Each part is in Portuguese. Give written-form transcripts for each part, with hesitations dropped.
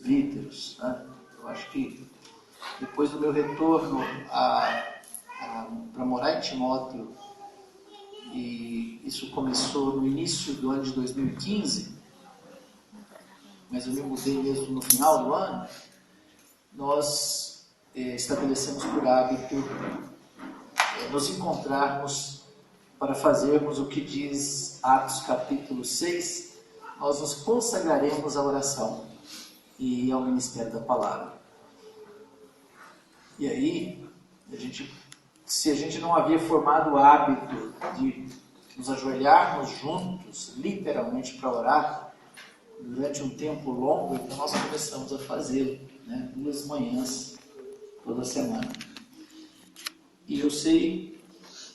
presbíteros, né? Eu acho que depois do meu retorno para morar em Timóteo, e isso começou no início do ano de 2015, mas eu me mudei mesmo no final do ano, nós estabelecemos por hábito nos encontrarmos para fazermos o que diz Atos capítulo 6, nós nos consagraremos à oração e ao ministério da palavra. E aí, se a gente não havia formado o hábito de nos ajoelharmos juntos, literalmente para orar, durante um tempo longo, então nós começamos a fazê-lo, né? 2 manhãs toda semana. E eu sei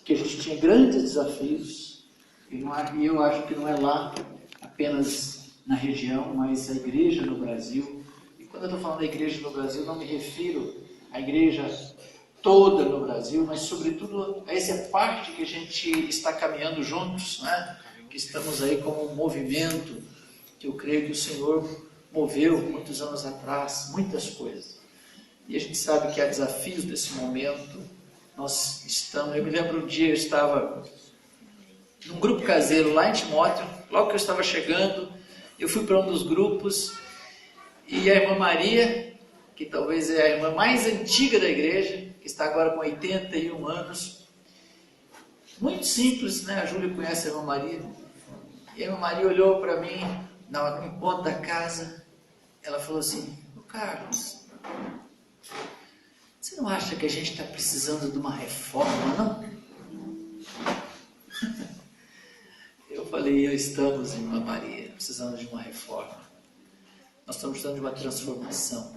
que a gente tinha grandes desafios, e eu acho que não é lá apenas na região, mas a igreja no Brasil. E quando eu estou falando da igreja no Brasil, não me refiro à igreja toda no Brasil, mas sobretudo a essa parte que a gente está caminhando juntos, né? Que estamos aí como um movimento, que eu creio que o Senhor moveu muitos anos atrás, muitas coisas. E a gente sabe que há desafios desse momento. Eu me lembro um dia, eu estava num grupo caseiro lá em Timóteo, logo que eu estava chegando, eu fui para um dos grupos, e a irmã Maria, que talvez é a irmã mais antiga da igreja, que está agora com 81 anos, muito simples, né? A Júlia conhece a irmã Maria, e a irmã Maria olhou para mim, no encontro da casa, ela falou assim: "Ô Carlos, você não acha que a gente está precisando de uma reforma, não?" Eu falei: estamos, irmã Maria, precisando de uma reforma. Nós estamos precisando de uma transformação.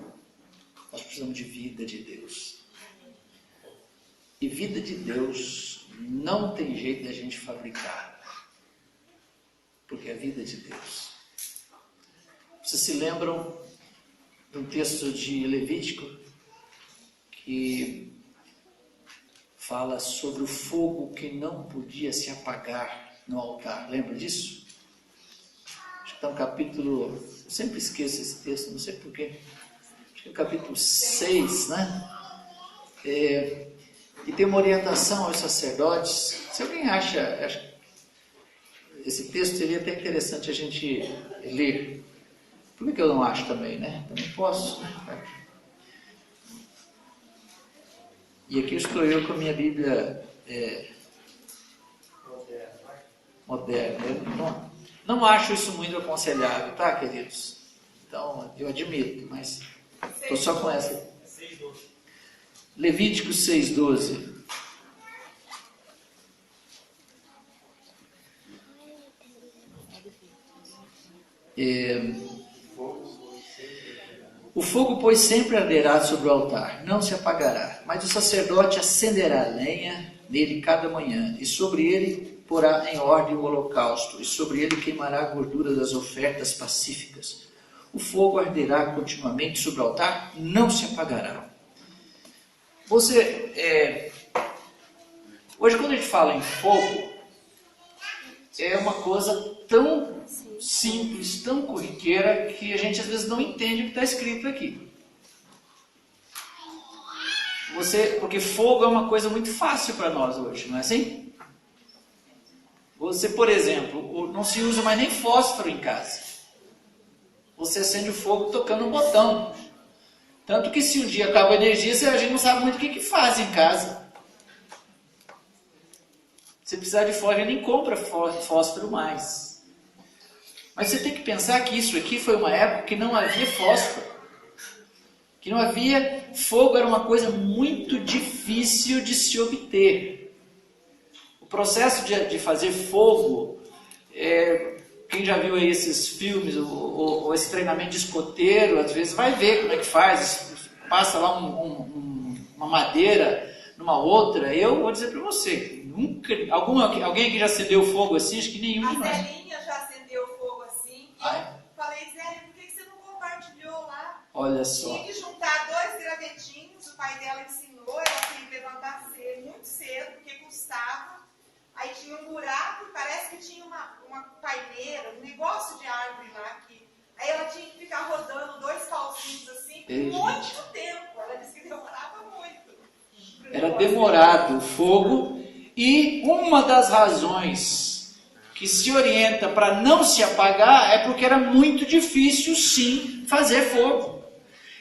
Nós precisamos de vida de Deus. E vida de Deus não tem jeito de a gente fabricar, porque é vida de Deus. Vocês se lembram de um texto de Levítico que fala sobre o fogo que não podia se apagar no altar? Lembra disso? Acho que está no capítulo... Eu sempre esqueço esse texto, não sei porquê. Acho que é o capítulo 6, né? E tem uma orientação aos sacerdotes. Se alguém acha esse texto, seria até interessante a gente ler. Por que eu não acho também, né? Também posso, né? E aqui estou eu com a minha Bíblia moderna. Eu não acho isso muito aconselhável, tá, queridos? Então, eu admito, mas estou só com essa. Levítico 6,12. O fogo, pois, sempre arderá sobre o altar, não se apagará, mas o sacerdote acenderá a lenha nele cada manhã, e sobre ele porá em ordem o holocausto, e sobre ele queimará a gordura das ofertas pacíficas. O fogo arderá continuamente sobre o altar, não se apagará. Hoje, quando a gente fala em fogo, é uma coisa tão simples, tão corriqueira, que a gente às vezes não entende o que está escrito aqui. Porque fogo é uma coisa muito fácil para nós hoje, não é assim? Você, por exemplo, não se usa mais nem fósforo em casa. Você acende o fogo tocando um botão. Tanto que se um dia acaba a energia, a gente não sabe muito o que faz em casa. Se precisar de fósforo, nem compra fósforo mais. Mas você tem que pensar que isso aqui foi uma época que não havia fósforo. Que não havia fogo, era uma coisa muito difícil de se obter. O processo de fazer fogo, quem já viu aí esses filmes, ou esse treinamento de escoteiro, às vezes vai ver como é que faz, passa lá uma madeira numa outra. Eu vou dizer para você, nunca, alguém aqui já acendeu fogo assim? Acho que nenhum de nós. A Zelinha já acendeu fogo assim. Ai. Falei: Zélia, por que você não compartilhou lá? Olha só. Tinha que juntar 2 gravetinhos, o pai dela ensinou, ela tinha que levantar muito cedo, porque custava. Aí tinha um buraco, parece que tinha uma paineira, um negócio de árvore lá. Aí ela tinha que ficar rodando 2 calçados pedacinhos assim, por muito tempo. Ela disse que demorava muito. Era demorado o fogo, e uma das razões que se orienta para não se apagar é porque era muito difícil, sim, fazer fogo.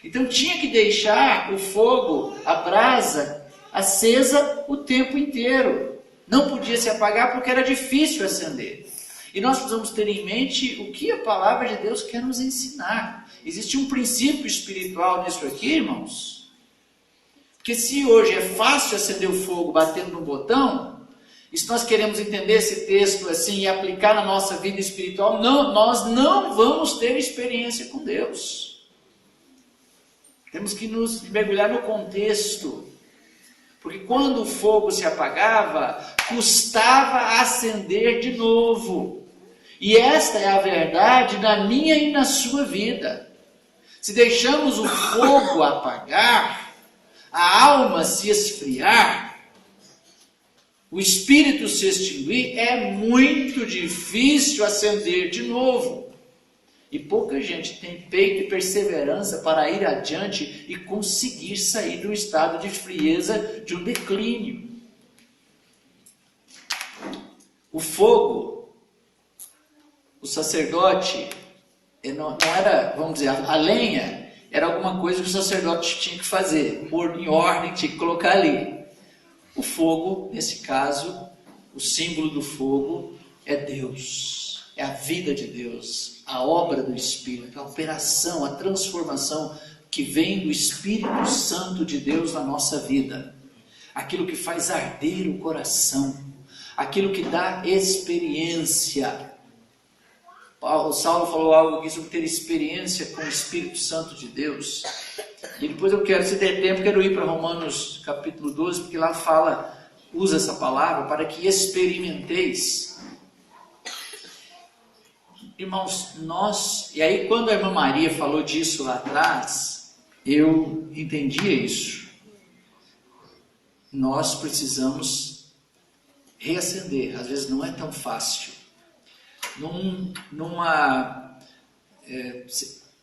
Então tinha que deixar o fogo, a brasa, acesa o tempo inteiro. Não podia se apagar porque era difícil acender. E nós precisamos ter em mente o que a palavra de Deus quer nos ensinar. Existe um princípio espiritual nisso aqui, irmãos. Porque se hoje é fácil acender o fogo batendo no botão, e se nós queremos entender esse texto assim e aplicar na nossa vida espiritual, nós não vamos ter experiência com Deus. Temos que nos mergulhar no contexto. Porque quando o fogo se apagava, custava acender de novo. E esta é a verdade na minha e na sua vida. Se deixamos o fogo apagar, a alma se esfriar, o espírito se extinguir, é muito difícil acender de novo. E pouca gente tem peito e perseverança para ir adiante e conseguir sair de um estado de frieza, de um declínio. O fogo, o sacerdote, não era, vamos dizer, a lenha era alguma coisa que o sacerdote tinha que fazer, pôr em ordem, tinha que colocar ali. O fogo, nesse caso, o símbolo do fogo é Deus, é a vida de Deus, a obra do Espírito, a operação, a transformação que vem do Espírito Santo de Deus na nossa vida. Aquilo que faz arder o coração, aquilo que dá experiência. O Saulo falou algo aqui sobre ter experiência com o Espírito Santo de Deus. E depois eu quero, se der tempo, quero ir para Romanos capítulo 12, porque lá usa essa palavra para que experimenteis. Irmãos, e aí quando a irmã Maria falou disso lá atrás, eu entendia isso. Nós precisamos reacender, às vezes não é tão fácil.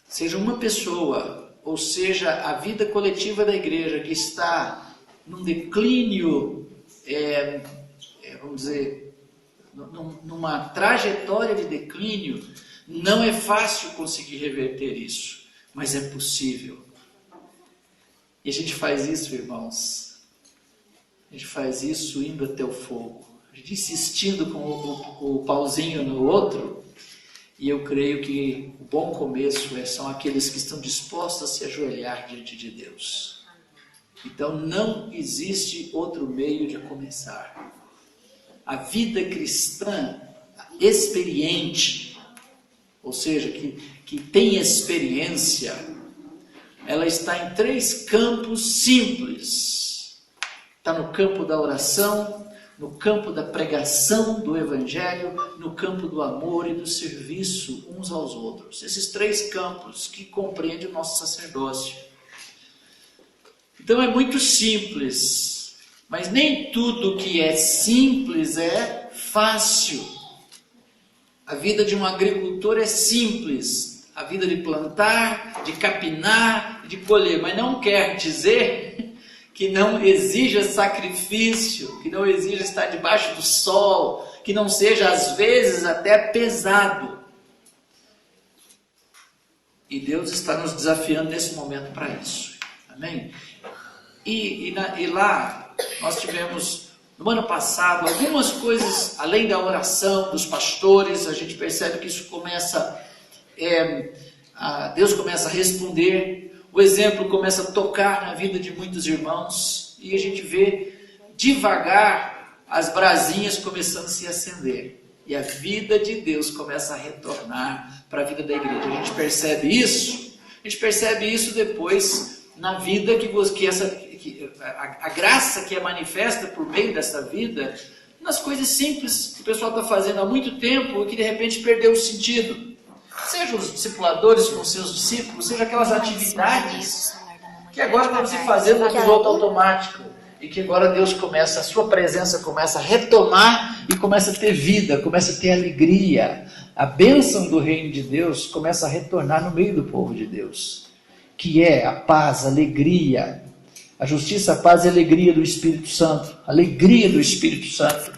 Seja uma pessoa, ou seja, a vida coletiva da igreja que está num declínio, vamos dizer, numa trajetória de declínio, não é fácil conseguir reverter isso, mas é possível. E a gente faz isso, irmãos, a gente faz isso indo até o fogo, a gente insistindo com o pauzinho no outro. E eu creio que o bom começo são aqueles que estão dispostos a se ajoelhar diante de Deus. Então não existe outro meio de começar. A vida cristã experiente, ou seja, que tem experiência, ela está em 3 campos simples. Está no campo da oração, no campo da pregação do Evangelho, no campo do amor e do serviço uns aos outros. Esses 3 campos que compreendem o nosso sacerdócio. Então é muito simples, mas nem tudo que é simples é fácil. A vida de um agricultor é simples, a vida de plantar, de capinar, de colher, mas não quer dizer que não exija sacrifício, que não exija estar debaixo do sol, que não seja às vezes até pesado. E Deus está nos desafiando nesse momento para isso. Amém? E lá nós tivemos, no ano passado, algumas coisas, além da oração dos pastores, a gente percebe que isso começa, Deus começa a responder. O exemplo começa a tocar na vida de muitos irmãos e a gente vê devagar as brasinhas começando a se acender. E a vida de Deus começa a retornar para a vida da igreja. A gente percebe isso? A gente percebe isso depois na vida a graça que é manifesta por meio dessa vida, nas coisas simples que o pessoal está fazendo há muito tempo e que de repente perdeu o sentido. Seja os discipuladores com seus discípulos, seja aquelas atividades que agora estão se fazendo no piloto automático e que agora Deus começa, a sua presença começa a retomar e começa a ter vida, começa a ter alegria. A bênção do reino de Deus começa a retornar no meio do povo de Deus. que é a paz, a alegria. A justiça, a paz e a alegria do Espírito Santo. Alegria do Espírito Santo.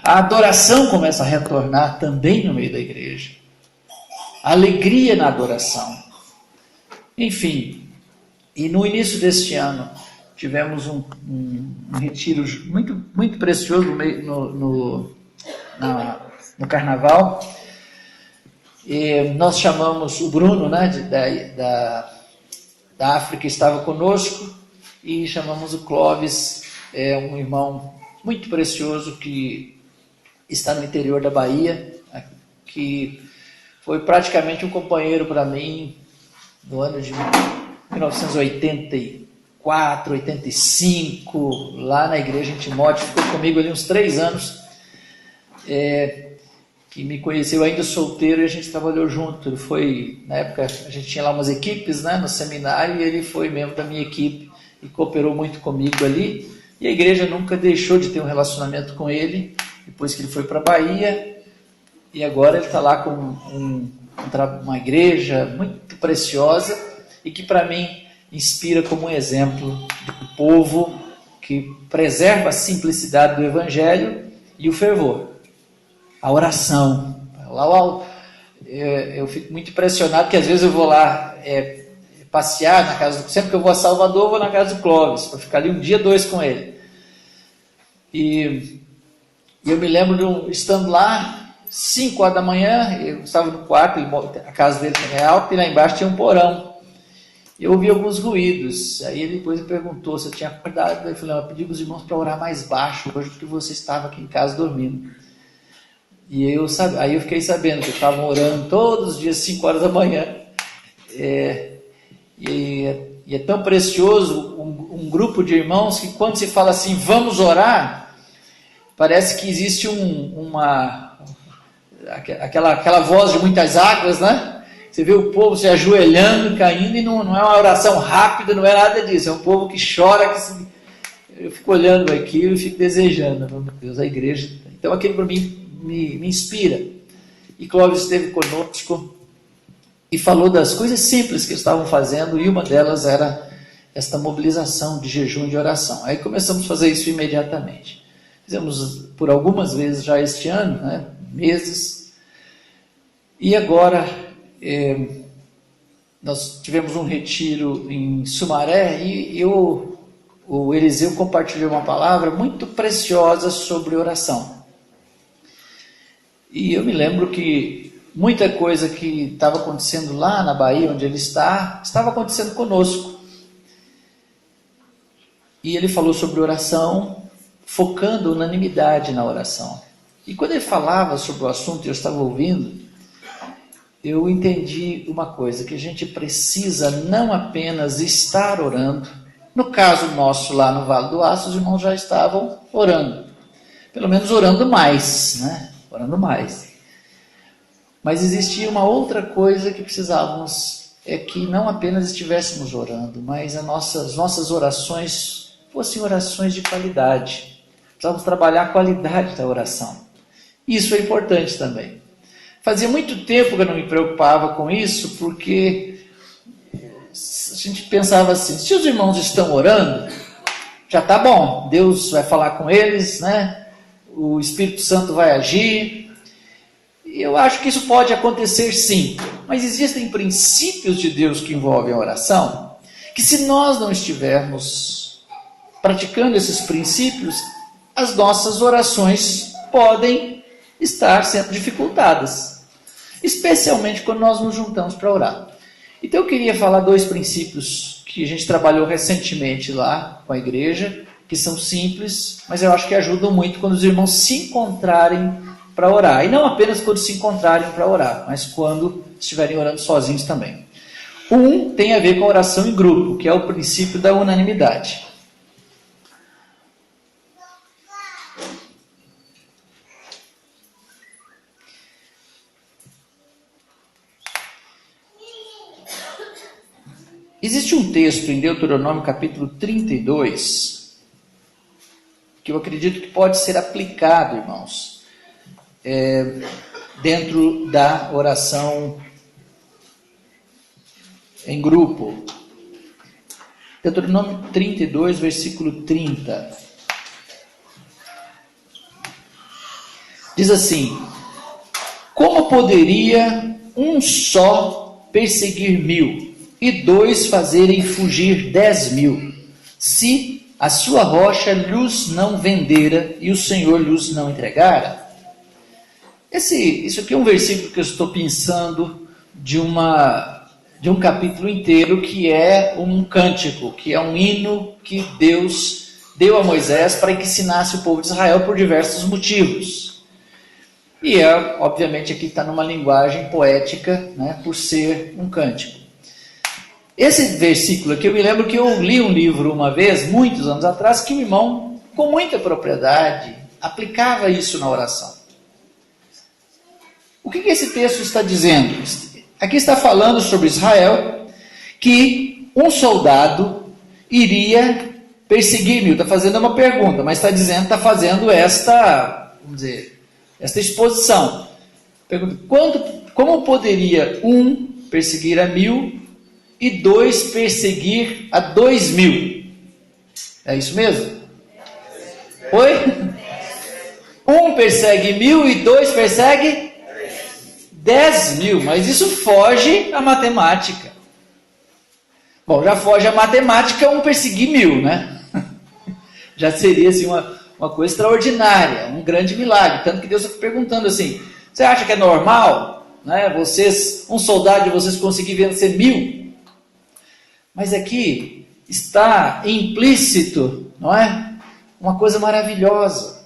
A adoração começa a retornar também no meio da igreja. A alegria na adoração. Enfim, e no início deste ano, tivemos um retiro muito, muito precioso no Carnaval. E nós chamamos o Bruno, né, da África, estava conosco, e chamamos o Clóvis, um irmão muito precioso que está no interior da Bahia, que foi praticamente um companheiro para mim no ano de 1984, 85, lá na igreja em Timóteo. Ficou comigo ali uns 3 anos, que me conheceu ainda solteiro, e a gente trabalhou junto. Ele foi, na época, a gente tinha lá umas equipes, né, no seminário, e ele foi membro da minha equipe e cooperou muito comigo ali, e a igreja nunca deixou de ter um relacionamento com ele, depois que ele foi para a Bahia, e agora ele está lá com uma igreja muito preciosa, e que para mim inspira como um exemplo de um povo que preserva a simplicidade do Evangelho e o fervor, a oração. Eu fico muito impressionado, que às vezes eu vou lá passear na casa sempre que eu vou a Salvador, eu vou na casa do Clóvis, para ficar ali um dia, 2 com ele. E eu me lembro estando lá, 5 horas da manhã, eu estava no quarto, a casa dele também é alta, e lá embaixo tinha um porão. Eu ouvi alguns ruídos, aí ele depois me perguntou se eu tinha acordado. Eu falei, eu pedi para os irmãos para orar mais baixo hoje, porque você estava aqui em casa dormindo. E aí eu fiquei sabendo que estavam orando todos os dias, 5 horas da manhã. E é tão precioso um grupo de irmãos que, quando se fala assim, vamos orar, parece que existe aquela voz de muitas águas, né? Você vê o povo se ajoelhando, caindo, e não é uma oração rápida, não é nada disso. É um povo que chora, eu fico olhando aquilo e fico desejando, meu Deus, a igreja. Então aquilo para mim me inspira. E Clóvis esteve conosco e falou das coisas simples que estavam fazendo, e uma delas era esta mobilização de jejum e de oração. Aí começamos a fazer isso imediatamente. Fizemos por algumas vezes já este ano, né, meses, e agora nós tivemos um retiro em Sumaré, e o Eliseu compartilhou uma palavra muito preciosa sobre oração. E eu me lembro que muita coisa que estava acontecendo lá na Bahia, onde ele estava acontecendo conosco. E ele falou sobre oração, focando unanimidade na oração. E quando ele falava sobre o assunto e eu estava ouvindo, eu entendi uma coisa, que a gente precisa não apenas estar orando. No caso nosso lá no Vale do Aço, os irmãos já estavam orando. Pelo menos orando mais, né? Orando mais. Mas existia uma outra coisa que precisávamos, que não apenas estivéssemos orando, mas as nossas orações fossem orações de qualidade. Precisávamos trabalhar a qualidade da oração. Isso é importante também. Fazia muito tempo que eu não me preocupava com isso, porque a gente pensava assim, se os irmãos estão orando, já está bom, Deus vai falar com eles, né? O Espírito Santo vai agir. E eu acho que isso pode acontecer sim, mas existem princípios de Deus que envolvem a oração, que se nós não estivermos praticando esses princípios, as nossas orações podem estar sendo dificultadas, especialmente quando nós nos juntamos para orar. Então eu queria falar 2 princípios que a gente trabalhou recentemente lá com a igreja, que são simples, mas eu acho que ajudam muito quando os irmãos se encontrarem para orar. E não apenas quando se encontrarem para orar, mas quando estiverem orando sozinhos também. Um tem a ver com a oração em grupo, que é o princípio da unanimidade. Existe um texto em Deuteronômio capítulo 32, que eu acredito que pode ser aplicado, irmãos, dentro da oração em grupo. Deuteronômio 32, versículo 30. Diz assim: como poderia um só perseguir 1000 e 2 fazerem fugir 10.000, se a sua rocha lhes não vendera e o Senhor lhes não entregara? Isso aqui é um versículo que eu estou pensando de um capítulo inteiro, que é um cântico, que é um hino que Deus deu a Moisés para que ensinasse o povo de Israel por diversos motivos. E obviamente aqui está numa linguagem poética, né, por ser um cântico. Esse versículo aqui, eu me lembro que eu li um livro uma vez, muitos anos atrás, que o irmão, com muita propriedade, aplicava isso na oração. O que esse texto está dizendo? Aqui está falando sobre Israel, que um soldado iria perseguir 1000. Está fazendo uma pergunta, mas está fazendo esta exposição. Pergunta: como poderia um perseguir a 1000 e 2 perseguir a 2.000? É isso mesmo? Oi? Um persegue 1000 e 2 persegue 10.000, mas isso foge à matemática. Bom, já foge à matemática um perseguir 1000, né? Já seria assim uma coisa extraordinária, um grande milagre. Tanto que Deus está perguntando assim: você acha que é normal, né, um soldado de vocês conseguir vencer 1000? Mas aqui está implícito, não é? Uma coisa maravilhosa.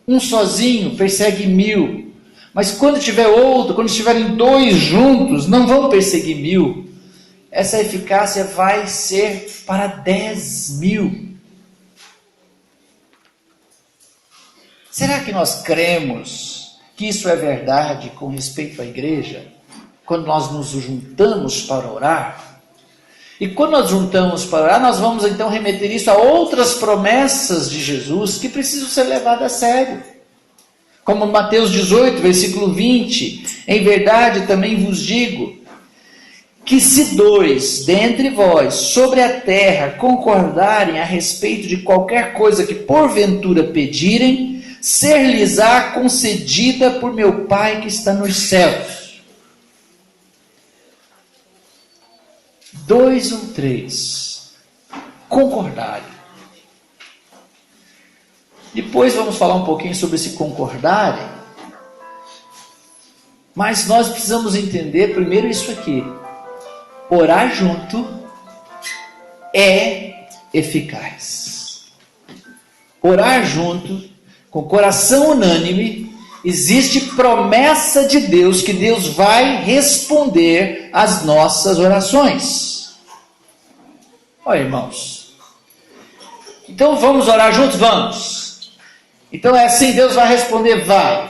Um sozinho persegue 1000. Mas quando estiverem 2 juntos, não vão perseguir 1000. Essa eficácia vai ser para 10.000. Será que nós cremos que isso é verdade com respeito à igreja? Quando nós nos juntamos para orar? E quando nós juntamos para orar, nós vamos então remeter isso a outras promessas de Jesus que precisam ser levadas a sério. Como Mateus 18, versículo 20: em verdade também vos digo, que se 2 dentre vós sobre a terra concordarem a respeito de qualquer coisa que porventura pedirem, ser-lhes-á concedida por meu Pai que está nos céus. 2 ou 3 concordarem. Depois vamos falar um pouquinho sobre esse concordarem. Mas nós precisamos entender primeiro isso aqui: orar junto é eficaz. Orar junto, com coração unânime, existe promessa de Deus que Deus vai responder às nossas orações. Olha, irmãos, então vamos orar juntos? Vamos. Então é assim, Deus vai responder? Vai.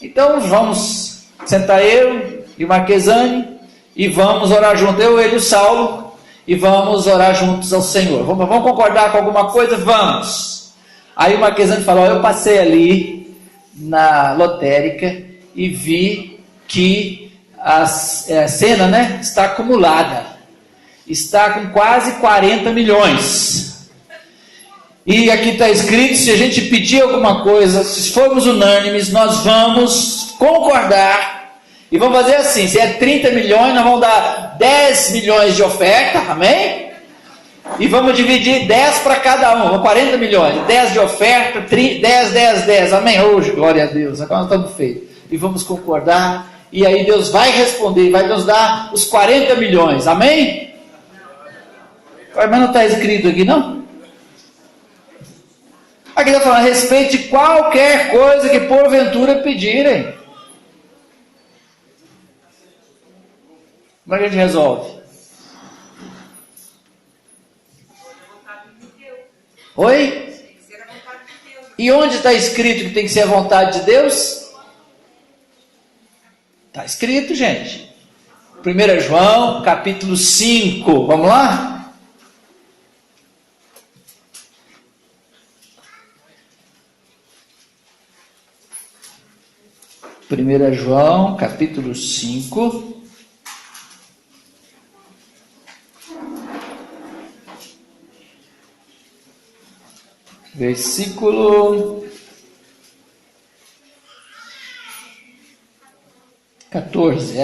Então vamos sentar eu e o Marquesani e vamos orar juntos, eu, ele e o Saulo, e vamos orar juntos ao Senhor. Vamos concordar com alguma coisa? Vamos. Aí o Marquesani falou: eu passei ali na lotérica e vi que a cena, né, está acumulada, está com quase 40 milhões. E aqui está escrito: se a gente pedir alguma coisa, se formos unânimes, nós vamos concordar e vamos fazer assim: se é 30 milhões, nós vamos dar 10 milhões de oferta, amém? E vamos dividir 10 para cada um, 40 milhões, 10 de oferta, 10, amém? Hoje, glória a Deus, agora nós estamos feitos. E vamos concordar, e aí Deus vai responder, vai nos dar os 40 milhões, amém? Mas não está escrito aqui, não? Aqui está falando a respeito de qualquer coisa que porventura pedirem. Como é que a gente resolve? Oi? E onde está escrito que tem que ser a vontade de Deus? Está escrito, gente. 1 João, capítulo 5. Vamos lá? 1 João, capítulo 5. versículo 14,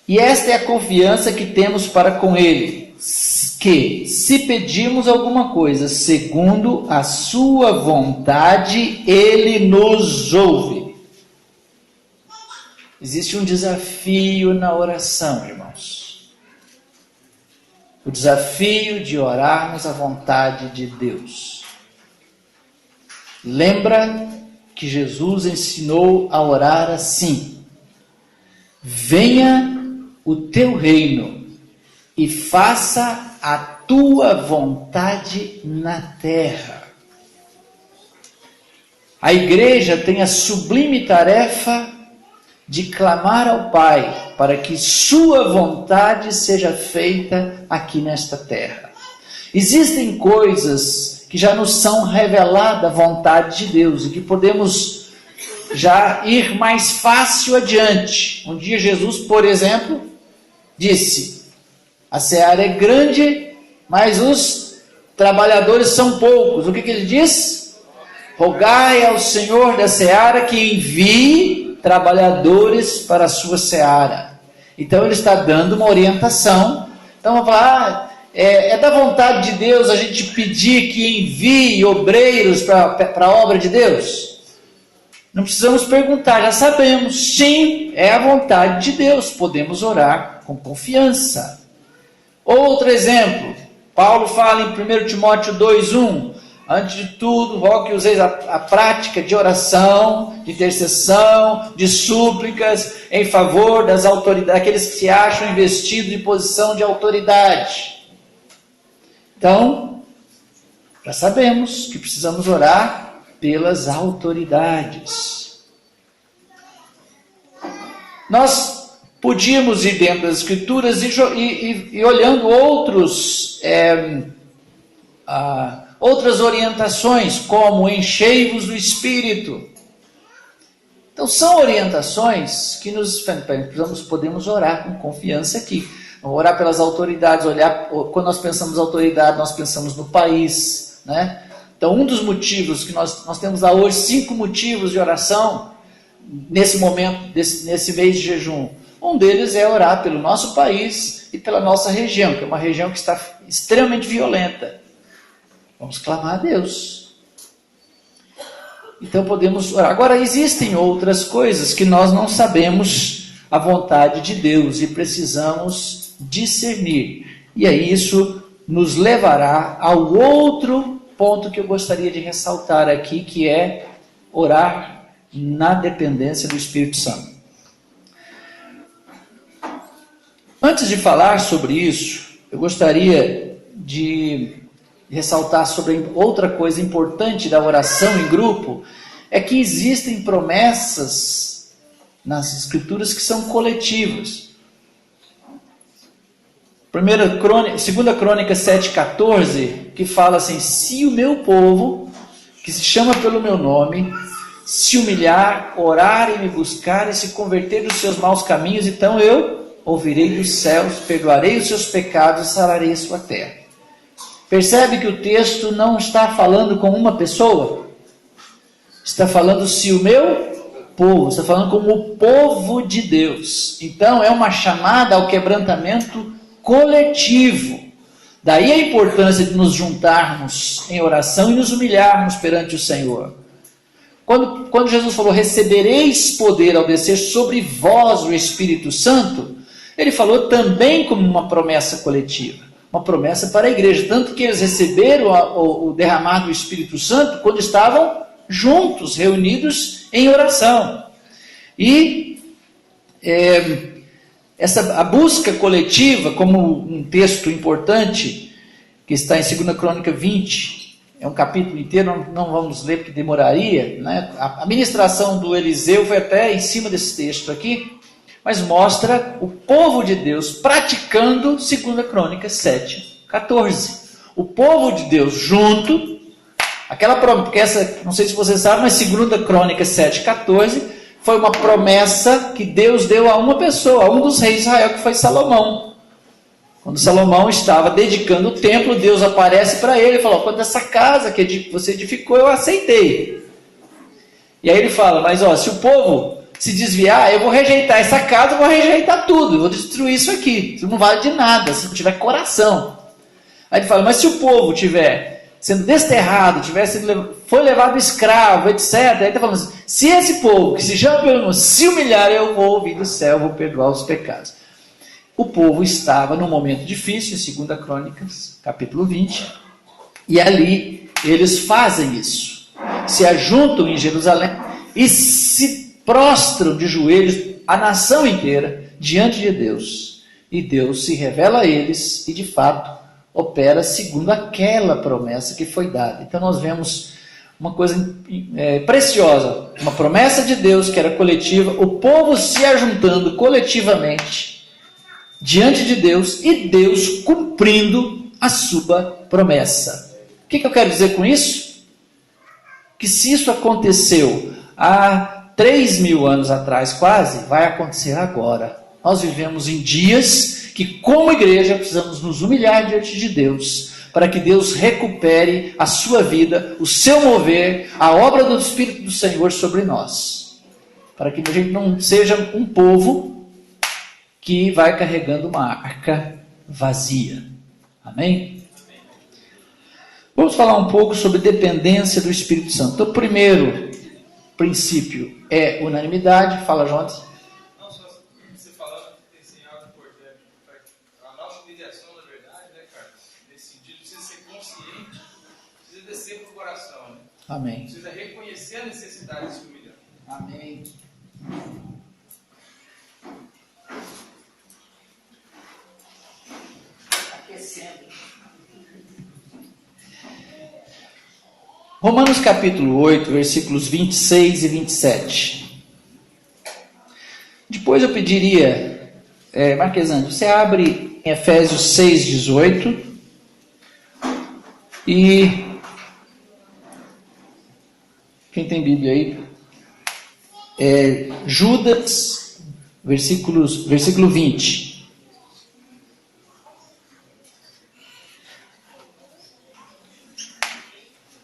E esta é a confiança que temos para com Ele, que, se pedirmos alguma coisa segundo a sua vontade, Ele nos ouve. Existe um desafio na oração, irmãos. O desafio de orarmos à vontade de Deus. Lembra que Jesus ensinou a orar assim: venha o teu reino e faça a tua vontade na terra. A igreja tem a sublime tarefa de clamar ao Pai para que sua vontade seja feita aqui nesta terra. Existem coisas que já nos são reveladas a vontade de Deus e que podemos já ir mais fácil adiante. Um dia Jesus, por exemplo, disse: a seara é grande, mas os trabalhadores são poucos. O que ele diz? Rogai ao Senhor da seara que envie trabalhadores para a sua seara. Então ele está dando uma orientação. Então vamos falar, é da vontade de Deus a gente pedir que envie obreiros para a obra de Deus? Não precisamos perguntar, já sabemos. Sim, é a vontade de Deus. Podemos orar com confiança. Outro exemplo, Paulo fala em 1 Timóteo 2:1, antes de tudo, rogo que useis a prática de oração, de intercessão, de súplicas em favor das autoridades, daqueles que se acham investidos em posição de autoridade. Então, já sabemos que precisamos orar pelas autoridades. Nós podíamos ir dentro das Escrituras e olhando outras orientações, como enchei-vos do Espírito. Então são orientações que podemos orar com confiança aqui. Orar pelas autoridades, quando nós pensamos em autoridade, nós pensamos no país, né? Então um dos motivos que nós temos lá hoje, 5 motivos de oração, nesse momento, nesse mês de jejum. Um deles é orar pelo nosso país e pela nossa região, que é uma região que está extremamente violenta. Vamos clamar a Deus. Então podemos orar. Agora, existem outras coisas que nós não sabemos a vontade de Deus e precisamos discernir. E aí isso nos levará ao outro ponto que eu gostaria de ressaltar aqui, que é orar na dependência do Espírito Santo. Antes de falar sobre isso, eu gostaria de ressaltar sobre outra coisa importante da oração em grupo, é que existem promessas nas Escrituras que são coletivas. 2 Crônicas 7,14, que fala assim: se o meu povo, que se chama pelo meu nome, se humilhar, orar e me buscar e se converter dos seus maus caminhos, então eu ouvirei dos céus, perdoarei os seus pecados e sararei a sua terra. Percebe que o texto não está falando com uma pessoa? Está falando se o meu povo, está falando como o povo de Deus. Então é uma chamada ao quebrantamento coletivo. Daí a importância de nos juntarmos em oração e nos humilharmos perante o Senhor. Quando Jesus falou, recebereis poder ao descer sobre vós o Espírito Santo, ele falou também como uma promessa coletiva, uma promessa para a igreja, tanto que eles receberam o derramar do Espírito Santo quando estavam juntos, reunidos em oração. E a busca coletiva, como um texto importante, que está em 2 Crônica 20, é um capítulo inteiro, não vamos ler porque demoraria, né? A ministração do Eliseu foi até em cima desse texto aqui, mas mostra o povo de Deus praticando 2 Crônicas 7,14. O povo de Deus junto, aquela promessa, porque essa, não sei se vocês sabem, mas 2 Crônicas 7,14 foi uma promessa que Deus deu a uma pessoa, a um dos reis de Israel, que foi Salomão. Quando Salomão estava dedicando o templo, Deus aparece para ele e falou: quando essa casa que você edificou, eu aceitei. E aí ele fala: mas se o povo se desviar, eu vou rejeitar essa casa, eu vou rejeitar tudo, eu vou destruir isso aqui. Isso não vale de nada, se não tiver coração. Aí ele fala: mas se o povo tiver sendo desterrado, foi levado escravo, etc. Aí ele está falando assim: se esse povo, que se chama pelo nome, se humilhar, eu vou ouvir do céu, vou perdoar os pecados. O povo estava num momento difícil, em 2 Crônicas, capítulo 20, e ali eles fazem isso. Se ajuntam em Jerusalém e se prostram de joelhos, a nação inteira, diante de Deus. E Deus se revela a eles e, de fato, opera segundo aquela promessa que foi dada. Então nós vemos uma coisa preciosa, uma promessa de Deus que era coletiva, o povo se ajuntando coletivamente diante de Deus e Deus cumprindo a sua promessa. O que eu quero dizer com isso? Que se isso aconteceu há 3.000 anos atrás quase, vai acontecer agora. Nós vivemos em dias que, como igreja, precisamos nos humilhar diante de Deus, para que Deus recupere a sua vida, o seu mover, a obra do Espírito do Senhor sobre nós. Para que a gente não seja um povo que vai carregando uma arca vazia. Amém? Vamos falar um pouco sobre dependência do Espírito Santo. Então, o primeiro princípio é unanimidade. Fala, Jonas. Não, só você falando que tem algo importante. A nossa humilhação, na verdade, né, cara? Nesse sentido, precisa ser consciente, precisa descer para o coração. Né? Amém. Precisa reconhecer a necessidade de se humilhar. Amém. Romanos capítulo 8, versículos 26 e 27. Depois eu pediria, Marquesano, você abre em Efésios 6, 18. E quem tem Bíblia aí? Judas, versículo 20.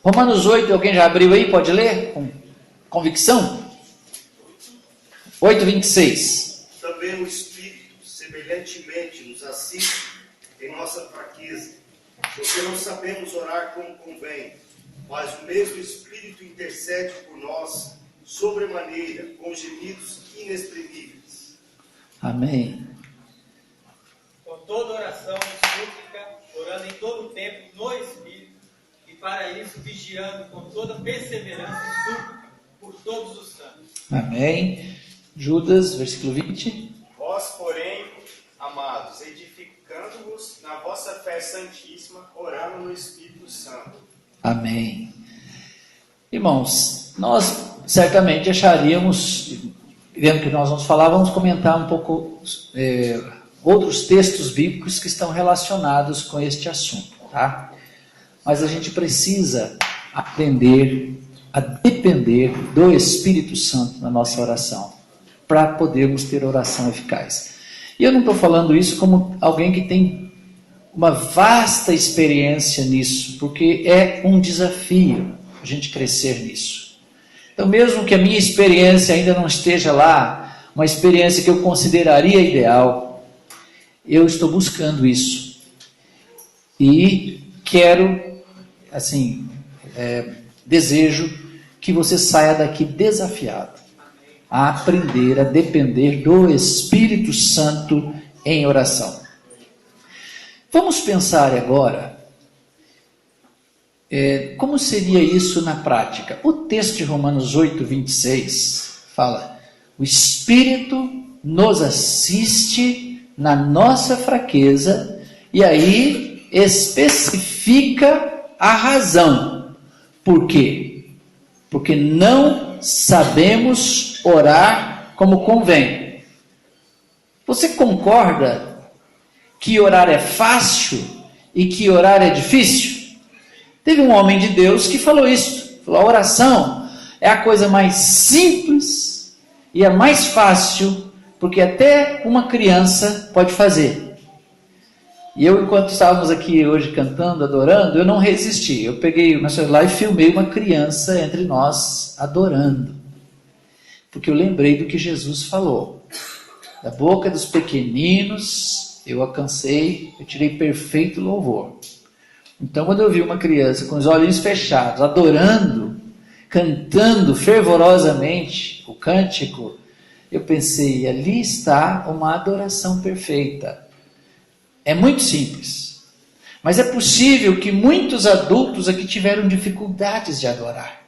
Romanos 8, alguém já abriu aí? Pode ler? Com convicção? 8, 26. Também o Espírito, semelhantemente, nos assiste em nossa fraqueza, porque não sabemos orar como convém, mas o mesmo Espírito intercede por nós, sobremaneira, com gemidos inexprimíveis. Amém. Com toda oração e súplica, orando em todo o tempo no Espírito, e para isso vigiando com toda perseverança e súplica por todos os santos. Amém. Judas, versículo 20. Vós, porém, amados, edificando-vos na vossa fé santíssima, orando no Espírito Santo. Amém. Irmãos, nós certamente acharíamos, vendo que nós vamos falar, vamos comentar um pouco outros textos bíblicos que estão relacionados com este assunto, tá? Mas a gente precisa aprender a depender do Espírito Santo na nossa oração, para podermos ter oração eficaz. E eu não estou falando isso como alguém que tem uma vasta experiência nisso, porque é um desafio a gente crescer nisso. Então, mesmo que a minha experiência ainda não esteja lá, uma experiência que eu consideraria ideal, eu estou buscando isso. E quero, desejo que você saia daqui desafiado a aprender a depender do Espírito Santo em oração. Vamos pensar agora como seria isso na prática. O texto de Romanos 8, 26 fala: o Espírito nos assiste na nossa fraqueza, e aí especifica a razão. Por quê? Porque não sabemos orar como convém. Você concorda que orar é fácil e que orar é difícil? Teve um homem de Deus que falou isso. Falou: a oração é a coisa mais simples e a mais fácil, porque até uma criança pode fazer. E eu, enquanto estávamos aqui hoje cantando, adorando, eu não resisti. Eu peguei o meu celular e filmei uma criança entre nós adorando. Porque eu lembrei do que Jesus falou. Da boca dos pequeninos eu alcancei, eu tirei perfeito louvor. Então, quando eu vi uma criança com os olhinhos fechados, adorando, cantando fervorosamente o cântico, eu pensei, ali está uma adoração perfeita. É muito simples, mas é possível que muitos adultos aqui tiveram dificuldades de adorar.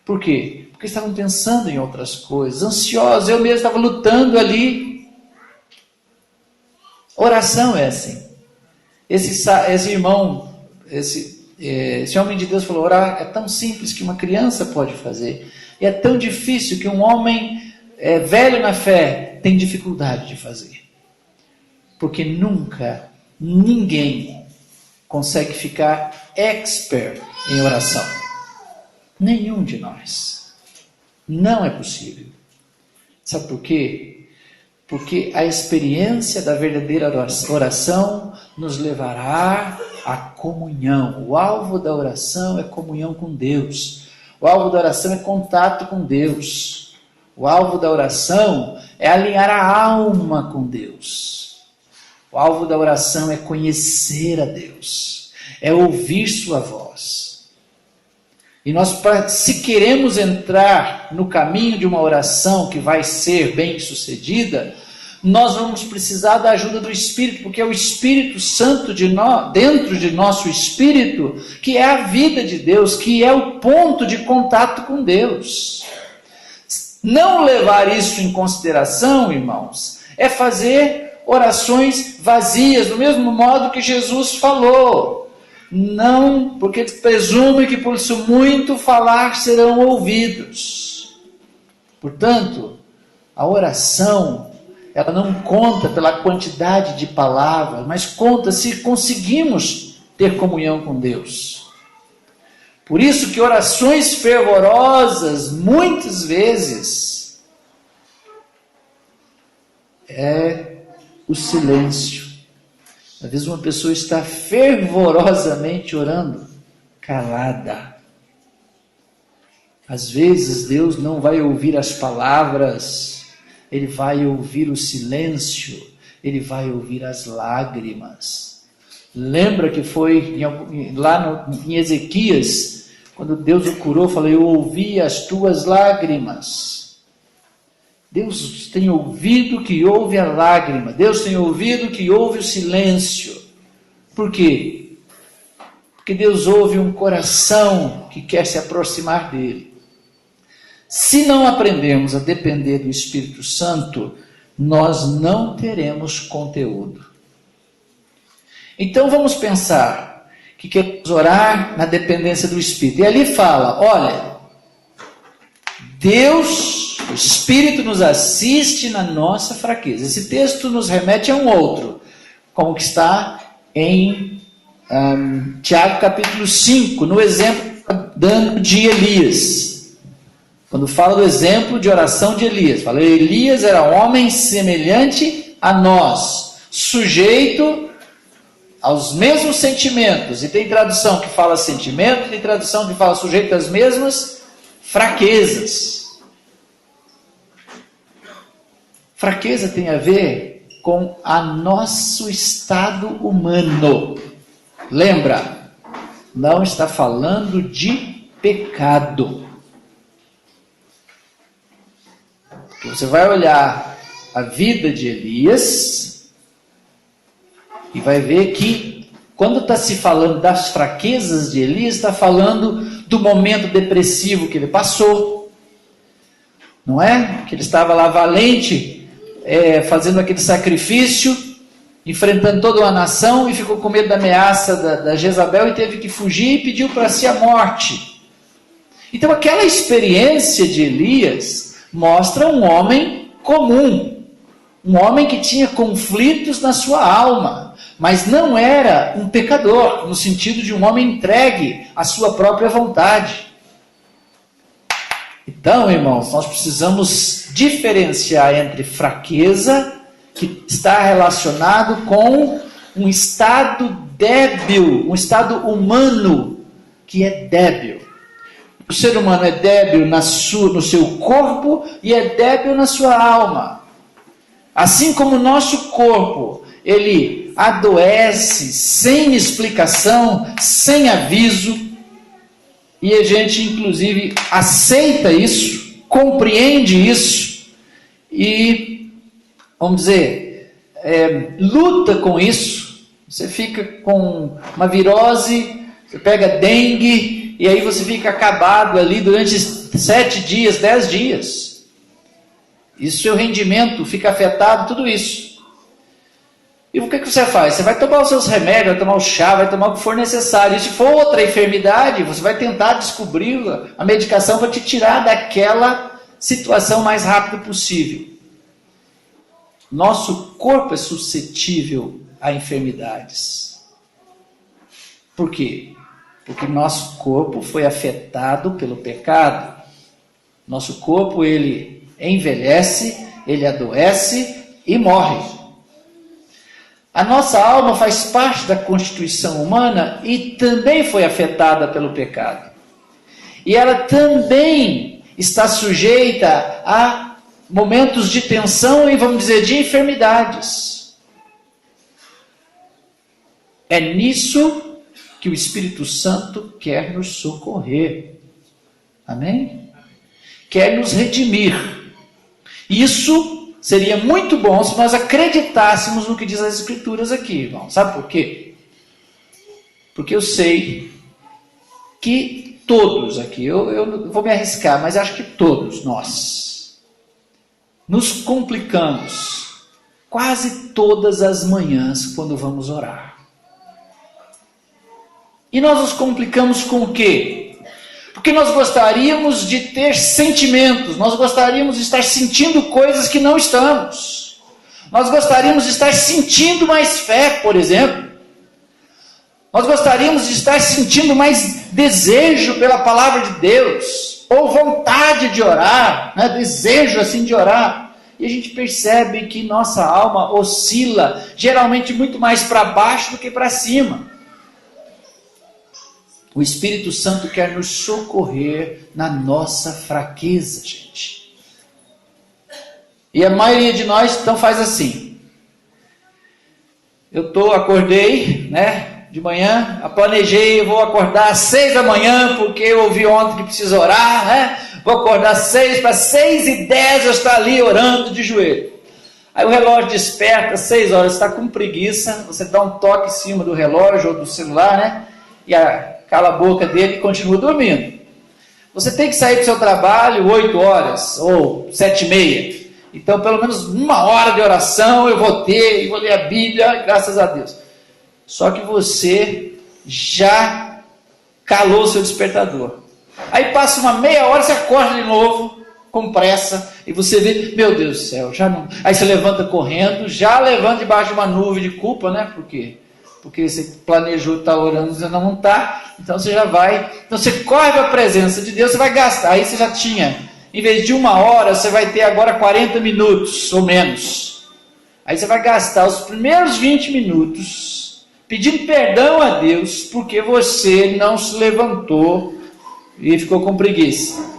Por quê? Porque estavam pensando em outras coisas, ansiosos. Eu mesmo estava lutando ali. Oração é assim. Esse irmão, esse homem de Deus falou, orar é tão simples que uma criança pode fazer. E é tão difícil que um homem velho na fé tem dificuldade de fazer. Porque nunca, ninguém consegue ficar expert em oração. Nenhum de nós. Não é possível. Sabe por quê? Porque a experiência da verdadeira oração nos levará à comunhão. O alvo da oração é comunhão com Deus. O alvo da oração é contato com Deus. O alvo da oração é alinhar a alma com Deus. O alvo da oração é conhecer a Deus, é ouvir sua voz. E nós, se queremos entrar no caminho de uma oração que vai ser bem sucedida, nós vamos precisar da ajuda do Espírito, porque é o Espírito Santo dentro de nosso espírito, que é a vida de Deus, que é o ponto de contato com Deus. Não levar isso em consideração, irmãos, é fazer orações vazias, do mesmo modo que Jesus falou. Não, porque presume que por isso muito falar serão ouvidos. Portanto, a oração, ela não conta pela quantidade de palavras, mas conta se conseguimos ter comunhão com Deus. Por isso que orações fervorosas, muitas vezes, o silêncio. Às vezes uma pessoa está fervorosamente orando, calada. Às vezes Deus não vai ouvir as palavras, Ele vai ouvir o silêncio, Ele vai ouvir as lágrimas. Lembra que foi lá em Ezequias, quando Deus o curou, falou, eu ouvi as tuas lágrimas. Deus tem ouvido que ouve a lágrima. Deus tem ouvido que ouve o silêncio. Por quê? Porque Deus ouve um coração que quer se aproximar dele. Se não aprendemos a depender do Espírito Santo, nós não teremos conteúdo. Então vamos pensar que queremos orar na dependência do Espírito. E ali fala, olha, Deus, o Espírito nos assiste na nossa fraqueza. Esse texto nos remete a um outro, como que está em Tiago capítulo 5, no exemplo dando de Elias. Quando fala do exemplo de oração de Elias, fala, Elias era um homem semelhante a nós, sujeito aos mesmos sentimentos. E tem tradução que fala sentimento, tem tradução que fala sujeito às mesmas fraquezas. Fraqueza tem a ver com o nosso estado humano. Lembra? Não está falando de pecado. Porque você vai olhar a vida de Elias e vai ver que quando está se falando das fraquezas de Elias, está falando do momento depressivo que ele passou. Não é? Que ele estava lá valente, fazendo aquele sacrifício, enfrentando toda uma nação e ficou com medo da ameaça da Jezabel e teve que fugir e pediu para si a morte. Então aquela experiência de Elias mostra um homem comum, um homem que tinha conflitos na sua alma, mas não era um pecador, no sentido de um homem entregue à sua própria vontade. Então, irmãos, nós precisamos diferenciar entre fraqueza, que está relacionado com um estado débil, um estado humano que é débil. O ser humano é débil no seu corpo e é débil na sua alma. Assim como o nosso corpo, ele adoece sem explicação, sem aviso, e a gente inclusive aceita isso, compreende isso e, vamos dizer, luta com isso. Você fica com uma virose, você pega dengue, e aí você fica acabado ali durante 7 dias, 10 dias. E o seu rendimento fica afetado, tudo isso. E o que você faz? Você vai tomar os seus remédios, vai tomar o chá, vai tomar o que for necessário. E se for outra enfermidade, você vai tentar descobrir a medicação para te tirar daquela situação o mais rápido possível. Nosso corpo é suscetível a enfermidades. Por quê? Porque nosso corpo foi afetado pelo pecado. Nosso corpo, ele envelhece, ele adoece e morre. A nossa alma faz parte da constituição humana e também foi afetada pelo pecado. E ela também está sujeita a momentos de tensão e, vamos dizer, de enfermidades. É nisso que o Espírito Santo quer nos socorrer. Amém? Quer nos redimir. Isso seria muito bom se nós acreditássemos no que diz as Escrituras aqui, irmão. Sabe por quê? Porque eu sei que todos aqui, eu vou me arriscar, mas acho que todos nós nos complicamos quase todas as manhãs quando vamos orar. E nós nos complicamos com o quê? Porque nós gostaríamos de ter sentimentos, nós gostaríamos de estar sentindo coisas que não estamos. Nós gostaríamos de estar sentindo mais fé, por exemplo. Nós gostaríamos de estar sentindo mais desejo pela palavra de Deus, ou vontade de orar, né? Desejo assim de orar. E a gente percebe que nossa alma oscila, geralmente muito mais para baixo do que para cima. O Espírito Santo quer nos socorrer na nossa fraqueza, gente. E a maioria de nós então faz assim. Acordei, né, de manhã, planejei, eu vou acordar às 6 da manhã, porque eu ouvi ontem que precisa orar, né? Vou acordar às 6, para 6h10 eu estou ali orando de joelho. Aí o relógio desperta, às 6 horas, você está com preguiça, você dá um toque em cima do relógio ou do celular, né? E cala a boca dele e continua dormindo. Você tem que sair do seu trabalho 8 horas ou 7h30. Então, pelo menos 1 hora de oração eu vou ter, e vou ler a Bíblia, graças a Deus. Só que você já calou o seu despertador. Aí passa uma meia hora, você acorda de novo, com pressa, e você vê, meu Deus do céu, já não... Aí você levanta correndo, já levanta debaixo de uma nuvem de culpa, né? Por quê? Porque você planejou estar orando, você não está, então você já vai, então você corre para a presença de Deus, você vai gastar, aí você já tinha, em vez de 1 hora, você vai ter agora 40 minutos, ou menos, aí você vai gastar os primeiros 20 minutos, pedindo perdão a Deus, porque você não se levantou, e ficou com preguiça.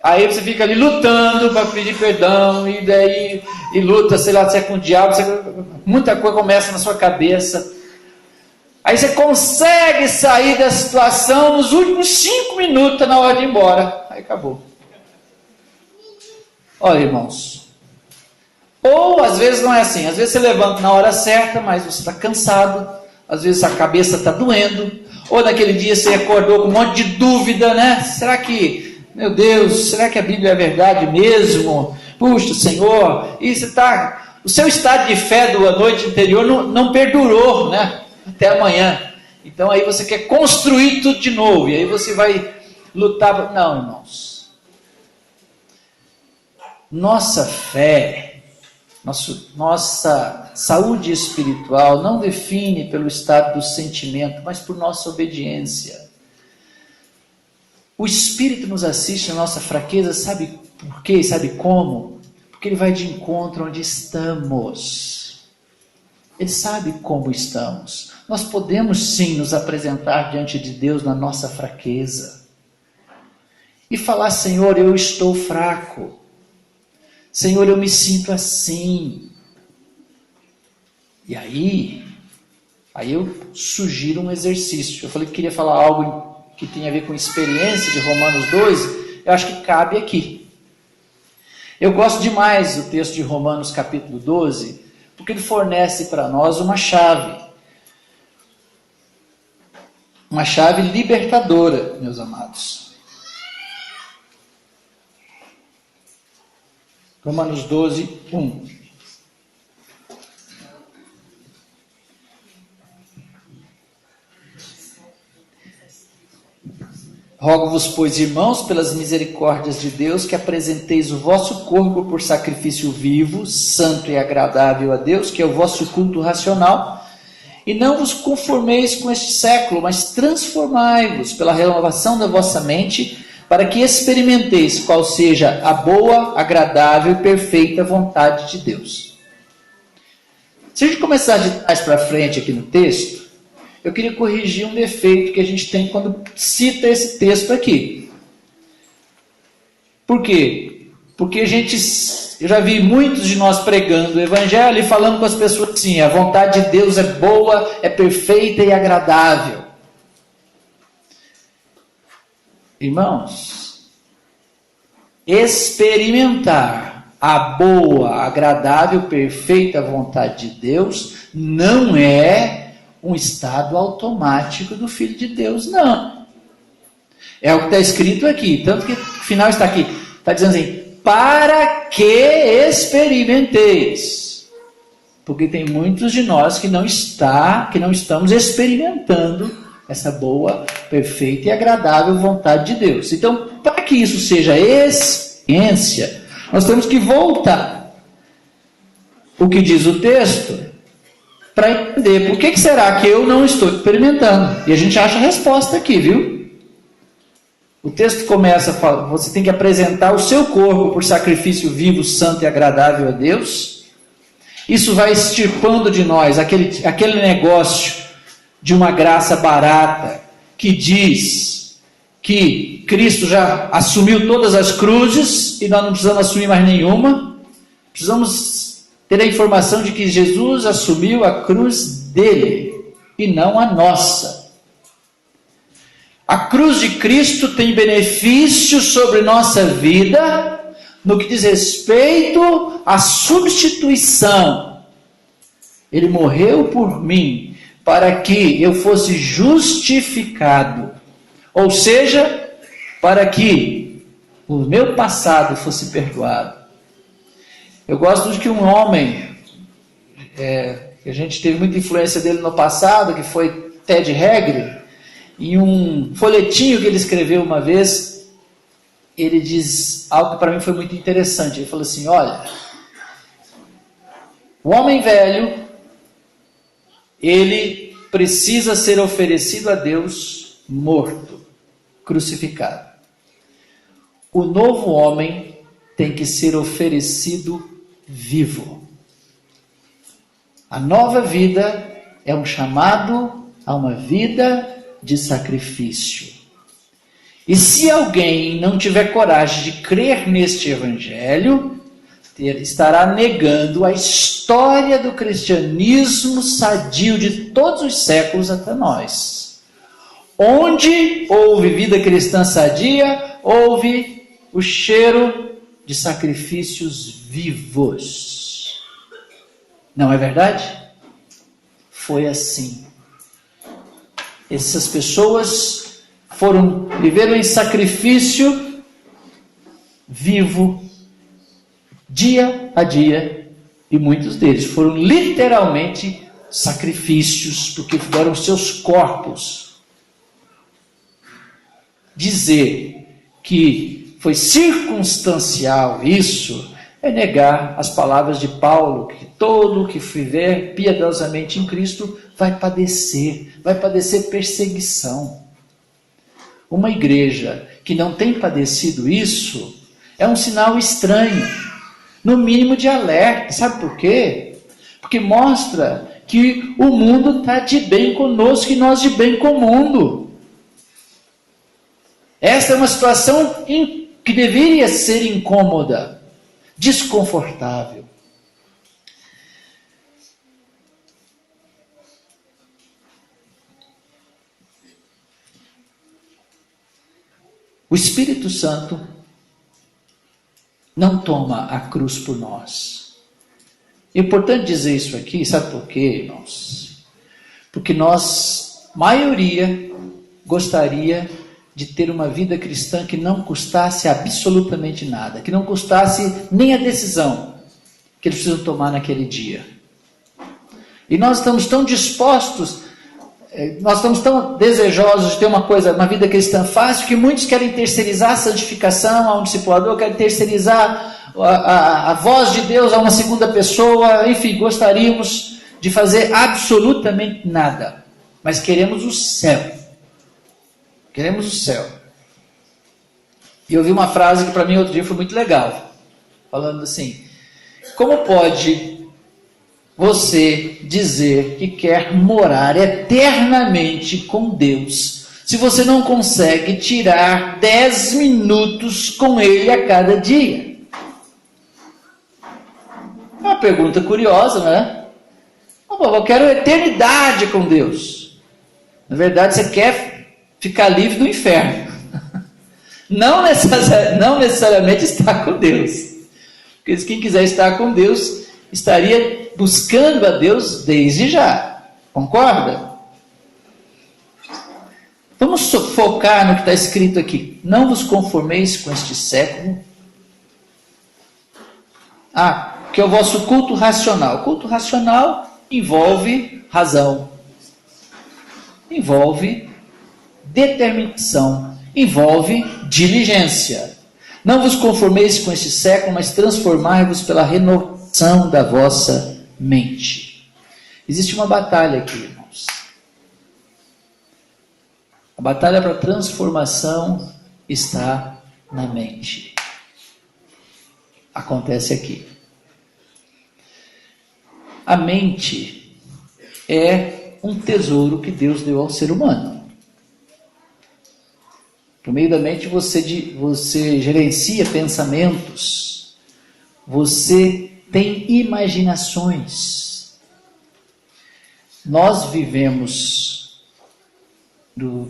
Aí você fica ali lutando para pedir perdão, e daí luta, sei lá, se é com o diabo, muita coisa começa na sua cabeça. Aí você consegue sair da situação nos últimos 5 minutos, na hora de ir embora. Aí acabou. Olha, irmãos. Ou às vezes não é assim, às vezes você levanta na hora certa, mas você está cansado, às vezes a cabeça está doendo, ou naquele dia você acordou com um monte de dúvida, né? Será que... Meu Deus, será que a Bíblia é verdade mesmo? Puxa, Senhor, e você tá, o seu estado de fé da noite anterior não perdurou, né? Até amanhã. Então aí você quer construir tudo de novo, e aí você vai lutar. Não, irmãos. Nossa fé, nossa saúde espiritual não define pelo estado do sentimento, mas por nossa obediência. O Espírito nos assiste na nossa fraqueza, sabe por quê? Sabe como? Porque Ele vai de encontro onde estamos. Ele sabe como estamos. Nós podemos sim nos apresentar diante de Deus na nossa fraqueza. E falar, Senhor, eu estou fraco. Senhor, eu me sinto assim. E aí eu sugiro um exercício. Eu falei que queria falar algo que tem a ver com experiência de Romanos 12. Eu acho que cabe aqui. Eu gosto demais do texto de Romanos capítulo 12, porque ele fornece para nós uma chave libertadora, meus amados. Romanos 12, 1. Rogo-vos, pois, irmãos, pelas misericórdias de Deus, que apresenteis o vosso corpo por sacrifício vivo, santo e agradável a Deus, que é o vosso culto racional, e não vos conformeis com este século, mas transformai-vos pela renovação da vossa mente, para que experimenteis qual seja a boa, agradável e perfeita vontade de Deus. Se a gente começar de trás para frente aqui no texto, eu queria corrigir um defeito que a gente tem quando cita esse texto aqui. Por quê? Porque eu já vi muitos de nós pregando o Evangelho e falando com as pessoas assim, a vontade de Deus é boa, é perfeita e agradável. Irmãos, experimentar a boa, agradável, perfeita vontade de Deus não é um estado automático do Filho de Deus, não. É o que está escrito aqui, tanto que o final está aqui, está dizendo assim, para que experimenteis. Porque tem muitos de nós que não estamos experimentando essa boa, perfeita e agradável vontade de Deus. Então, para que isso seja experiência, nós temos que voltar. O que diz o texto, para entender por que será que eu não estou experimentando. E a gente acha a resposta aqui, viu? O texto começa falando, você tem que apresentar o seu corpo por sacrifício vivo, santo e agradável a Deus. Isso vai extirpando de nós aquele negócio de uma graça barata que diz que Cristo já assumiu todas as cruzes e nós não precisamos assumir mais nenhuma. Precisamos ter a informação de que Jesus assumiu a cruz dele e não a nossa. A cruz de Cristo tem benefícios sobre nossa vida no que diz respeito à substituição. Ele morreu por mim para que eu fosse justificado, ou seja, para que o meu passado fosse perdoado. Eu gosto de que um homem, que a gente teve muita influência dele no passado, que foi Ted Haggard, em um folhetinho que ele escreveu uma vez, ele diz algo que para mim foi muito interessante. Ele falou assim, olha, o homem velho, ele precisa ser oferecido a Deus morto, crucificado. O novo homem tem que ser oferecido vivo. A nova vida é um chamado a uma vida de sacrifício. E se alguém não tiver coragem de crer neste evangelho, estará negando a história do cristianismo sadio de todos os séculos até nós. Onde houve vida cristã sadia, houve o cheiro de sacrifícios vivos. Não é verdade? Foi assim. Essas pessoas viveram em sacrifício vivo, dia a dia, e muitos deles foram literalmente sacrifícios, porque deram seus corpos. Dizer que foi circunstancial isso é negar as palavras de Paulo, que todo que viver piedosamente em Cristo vai padecer perseguição. Uma igreja que não tem padecido isso é um sinal estranho, no mínimo de alerta. Sabe por quê? Porque mostra que o mundo está de bem conosco e nós de bem com o mundo. Esta é uma situação que deveria ser incômoda, desconfortável. O Espírito Santo não toma a cruz por nós. É importante dizer isso aqui, sabe por quê, irmãos? Porque nós, maioria, gostaria de ter uma vida cristã que não custasse absolutamente nada, que não custasse nem a decisão que eles precisam tomar naquele dia. E nós estamos tão dispostos, nós estamos tão desejosos de ter uma vida cristã fácil, que muitos querem terceirizar a santificação a um discipulador, querem terceirizar a voz de Deus a uma segunda pessoa, enfim, gostaríamos de fazer absolutamente nada, mas queremos o céu. Queremos o céu. E eu vi uma frase que para mim outro dia foi muito legal, falando assim: como pode você dizer que quer morar eternamente com Deus, se você não consegue tirar 10 minutos com Ele a cada dia? É uma pergunta curiosa, não é? Eu quero eternidade com Deus. Na verdade, você quer ficar livre do inferno. Não necessariamente estar com Deus. Porque quem quiser estar com Deus, estaria buscando a Deus desde já. Concorda? Vamos focar no que está escrito aqui. Não vos conformeis com este século. Que é o vosso culto racional. O culto racional envolve razão. Envolve determinação, envolve diligência. Não vos conformeis com este século, mas transformai-vos pela renovação da vossa mente. Existe uma batalha aqui, irmãos. A batalha para a transformação está na mente. Acontece aqui. A mente é um tesouro que Deus deu ao ser humano. Por meio da mente você gerencia pensamentos, você tem imaginações. Nós vivemos,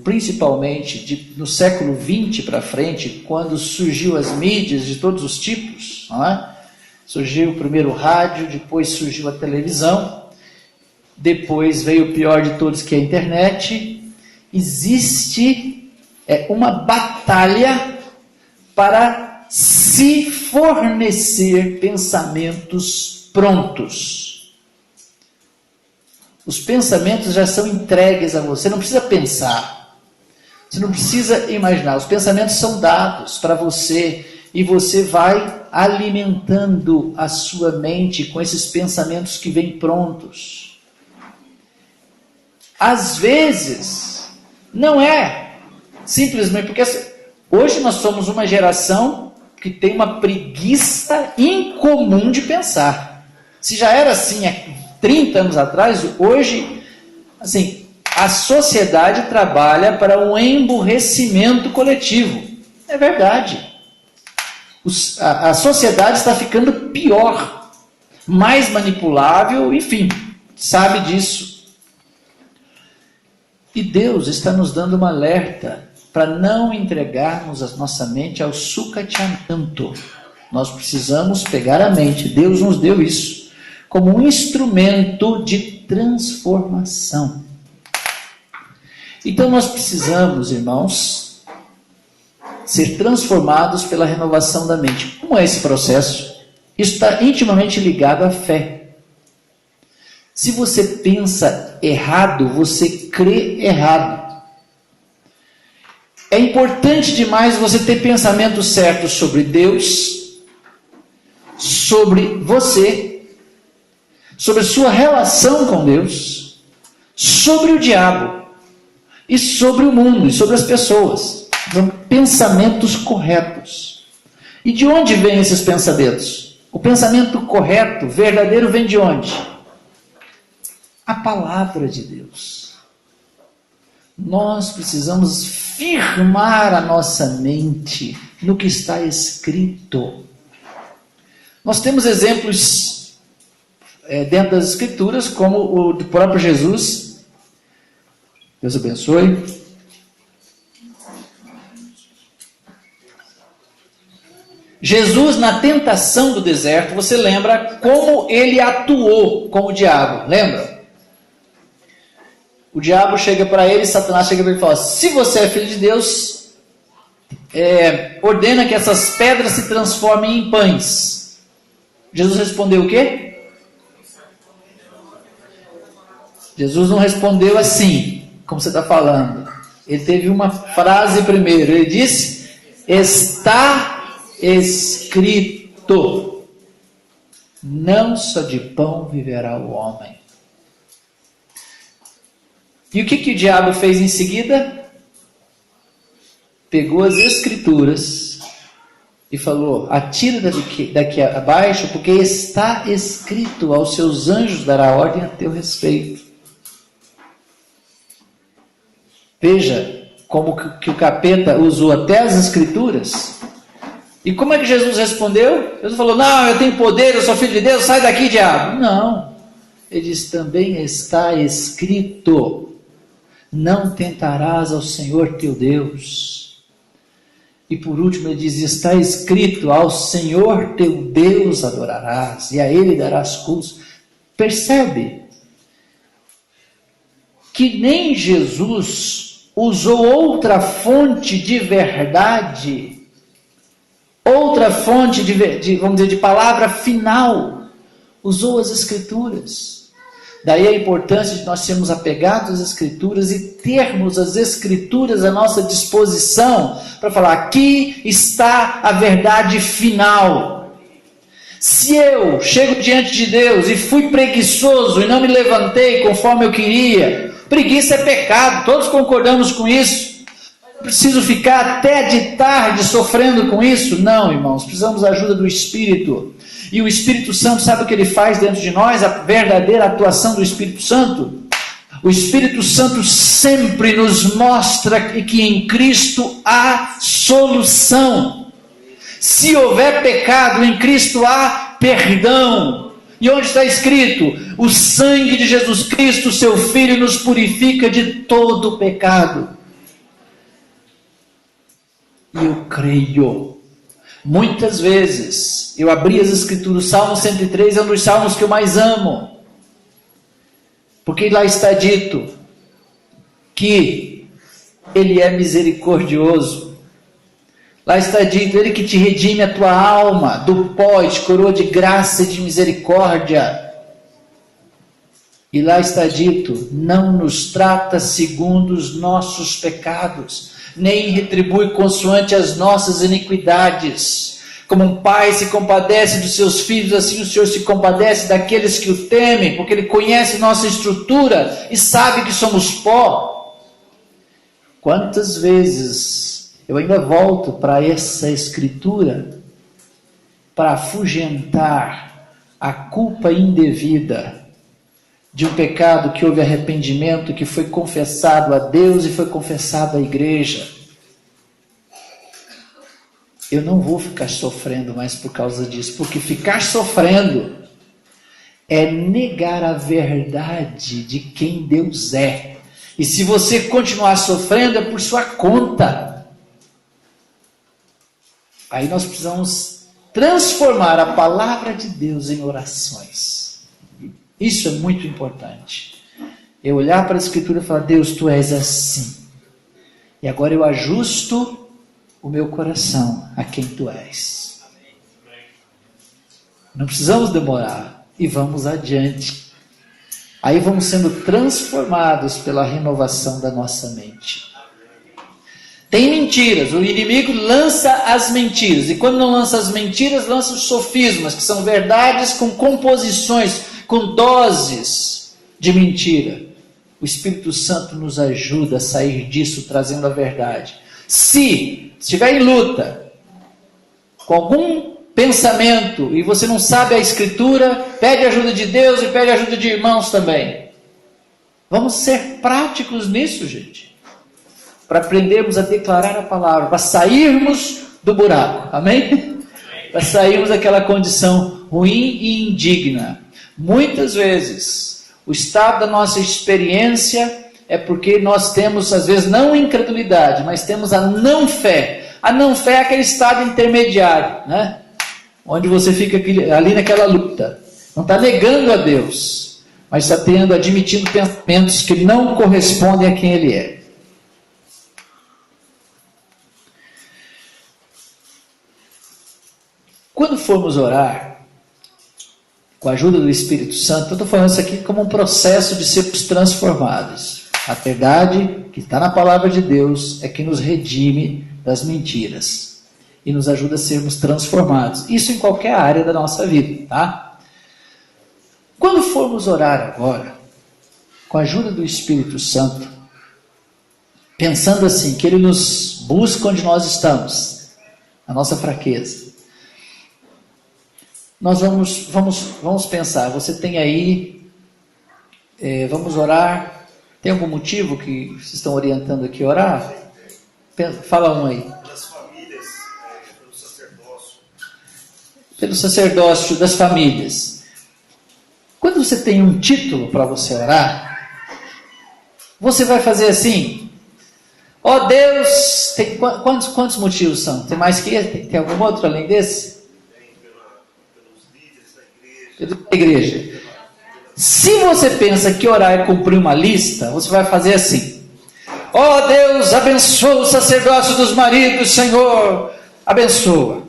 principalmente no século XX para frente, quando surgiu as mídias de todos os tipos, não é? Surgiu primeiro o rádio, depois surgiu a televisão, depois veio o pior de todos, que é a internet. Existe uma batalha para se fornecer pensamentos prontos. Os pensamentos já são entregues a você, não precisa pensar, você não precisa imaginar, os pensamentos são dados para você e você vai alimentando a sua mente com esses pensamentos que vêm prontos. Às vezes, não é simplesmente porque hoje nós somos uma geração que tem uma preguiça incomum de pensar. Se já era assim há 30 anos atrás, hoje, assim, a sociedade trabalha para um emburrecimento coletivo. É verdade. A sociedade está ficando pior, mais manipulável, enfim, sabe disso. E Deus está nos dando um alerta para não entregarmos a nossa mente ao sucateamento. Nós precisamos pegar a mente, Deus nos deu isso, como um instrumento de transformação. Então nós precisamos, irmãos, ser transformados pela renovação da mente. Como é esse processo? Isso está intimamente ligado à fé. Se você pensa errado, você crê errado. É importante demais você ter pensamentos certos sobre Deus, sobre você, sobre sua relação com Deus, sobre o diabo, e sobre o mundo, e sobre as pessoas. São pensamentos corretos. E de onde vêm esses pensamentos? O pensamento correto, verdadeiro, vem de onde? a palavra de Deus. Nós precisamos firmar a nossa mente no que está escrito. Nós temos exemplos dentro das Escrituras, como o do próprio Jesus. Deus abençoe. Jesus, na tentação do deserto, você lembra como ele atuou com o diabo, lembra? O diabo chega para ele, Satanás chega para ele e fala: se você é filho de Deus, ordena que essas pedras se transformem em pães. Jesus respondeu o quê? Jesus não respondeu assim, como você está falando. Ele teve uma frase primeiro, ele disse: está escrito, não só de pão viverá o homem. E o que o diabo fez em seguida? Pegou as Escrituras e falou: atira daqui abaixo, porque está escrito, aos seus anjos dará ordem a teu respeito. Veja como que o capeta usou até as Escrituras. E como é que Jesus respondeu? Jesus falou: não, eu tenho poder, eu sou filho de Deus, sai daqui, diabo. Não. Ele diz: também está escrito, não tentarás ao Senhor teu Deus. E por último ele diz: está escrito, ao Senhor teu Deus adorarás, e a Ele darás cultos. Percebe que nem Jesus usou outra fonte de verdade, outra fonte vamos dizer, de palavra final, usou as Escrituras. Daí a importância de nós sermos apegados às Escrituras e termos as Escrituras à nossa disposição para falar: aqui está a verdade final. Se eu chego diante de Deus e fui preguiçoso e não me levantei conforme eu queria, preguiça é pecado, todos concordamos com isso. Preciso ficar até de tarde sofrendo com isso? Não, irmãos, precisamos da ajuda do Espírito. E o Espírito Santo, sabe o que ele faz dentro de nós? A verdadeira atuação do Espírito Santo. O Espírito Santo sempre nos mostra que em Cristo há solução. Se houver pecado, em Cristo há perdão. E onde está escrito? O sangue de Jesus Cristo, seu Filho, nos purifica de todo pecado. E eu creio. Muitas vezes eu abri as Escrituras, Salmo 103 é um dos salmos que eu mais amo, porque lá está dito que Ele é misericordioso. Lá está dito: Ele que te redime a tua alma do pó e te coroa de graça e de misericórdia. E lá está dito: não nos trata segundo os nossos pecados, nem retribui consoante as nossas iniquidades. Como um pai se compadece dos seus filhos, assim o Senhor se compadece daqueles que o temem, porque Ele conhece nossa estrutura e sabe que somos pó. Quantas vezes eu ainda volto para essa Escritura para afugentar a culpa indevida de um pecado que houve arrependimento, que foi confessado a Deus e foi confessado à igreja. Eu não vou ficar sofrendo mais por causa disso, porque ficar sofrendo é negar a verdade de quem Deus é. E se você continuar sofrendo, é por sua conta. Aí nós precisamos transformar a palavra de Deus em orações. Isso é muito importante. Eu olhar para a Escritura e falar: Deus, Tu és assim. E agora eu ajusto o meu coração a quem Tu és. Não precisamos demorar. E vamos adiante. Aí vamos sendo transformados pela renovação da nossa mente. Tem mentiras. O inimigo lança as mentiras. E quando não lança as mentiras, lança os sofismas, que são verdades com composições, com doses de mentira. O Espírito Santo nos ajuda a sair disso, trazendo a verdade. Se estiver em luta com algum pensamento e você não sabe a Escritura, pede ajuda de Deus e pede ajuda de irmãos também. Vamos ser práticos nisso, gente. Para aprendermos a declarar a palavra, para sairmos do buraco. Amém? Para sairmos daquela condição ruim e indigna. Muitas vezes, o estado da nossa experiência é porque nós temos, às vezes, não incredulidade, mas temos a não fé. A não fé é aquele estado intermediário, né? Onde você fica ali naquela luta. Não está negando a Deus, mas está admitindo pensamentos que não correspondem a quem Ele é. Quando formos orar, com a ajuda do Espírito Santo, eu estou falando isso aqui como um processo de sermos transformados. A verdade que está na palavra de Deus é que nos redime das mentiras e nos ajuda a sermos transformados. Isso em qualquer área da nossa vida, tá? Quando formos orar agora, com a ajuda do Espírito Santo, pensando assim, que Ele nos busca onde nós estamos, a nossa fraqueza, nós vamos pensar, você tem aí, vamos orar, tem algum motivo que vocês estão orientando aqui a orar? Fala um aí. Das famílias, pelo sacerdócio. Pelo sacerdócio das famílias. Quando você tem um título para você orar, você vai fazer assim, ó Deus, tem, quantos motivos são? Tem mais que esse? Tem algum outro além desse? Pela igreja. Se você pensa que orar é cumprir uma lista, você vai fazer assim: ó Deus, abençoa o sacerdócio dos maridos, Senhor, abençoa.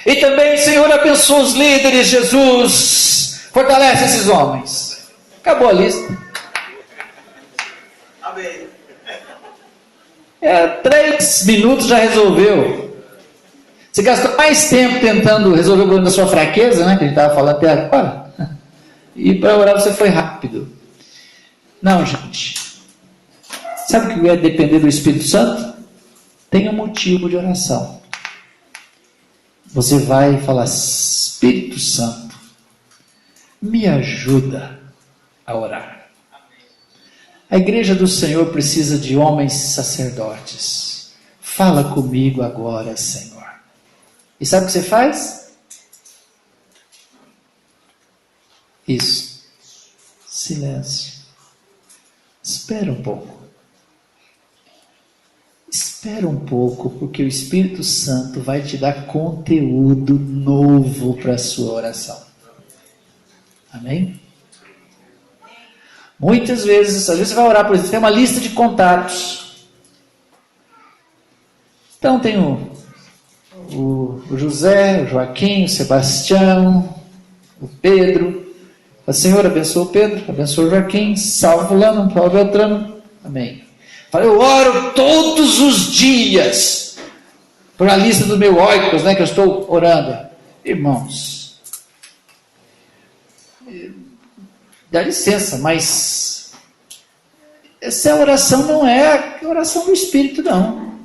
E também, Senhor, abençoa os líderes, Jesus, fortalece esses homens. Acabou a lista. Amém. 3 minutos já resolveu. Você gastou mais tempo tentando resolver o problema da sua fraqueza, né? Que a gente estava falando até agora. E para orar você foi rápido. Não, gente. Sabe o que é depender do Espírito Santo? Tem um motivo de oração. Você vai falar: Espírito Santo, me ajuda a orar. A igreja do Senhor precisa de homens sacerdotes. Fala comigo agora, Senhor. E sabe o que você faz? Isso. Silêncio. Espera um pouco. Espera um pouco, porque o Espírito Santo vai te dar conteúdo novo para a sua oração. Amém? Muitas vezes, às vezes você vai orar, por exemplo, tem uma lista de contatos. Então tem o José, o Joaquim, o Sebastião, o Pedro. O Senhor abençoa o Pedro, abençoa o Joaquim, salva fulano, salva Beltrano. Amém. Eu oro todos os dias por a lista do meu oikos, né, que eu estou orando. Irmãos, dá licença, mas essa oração não é a oração do Espírito, não.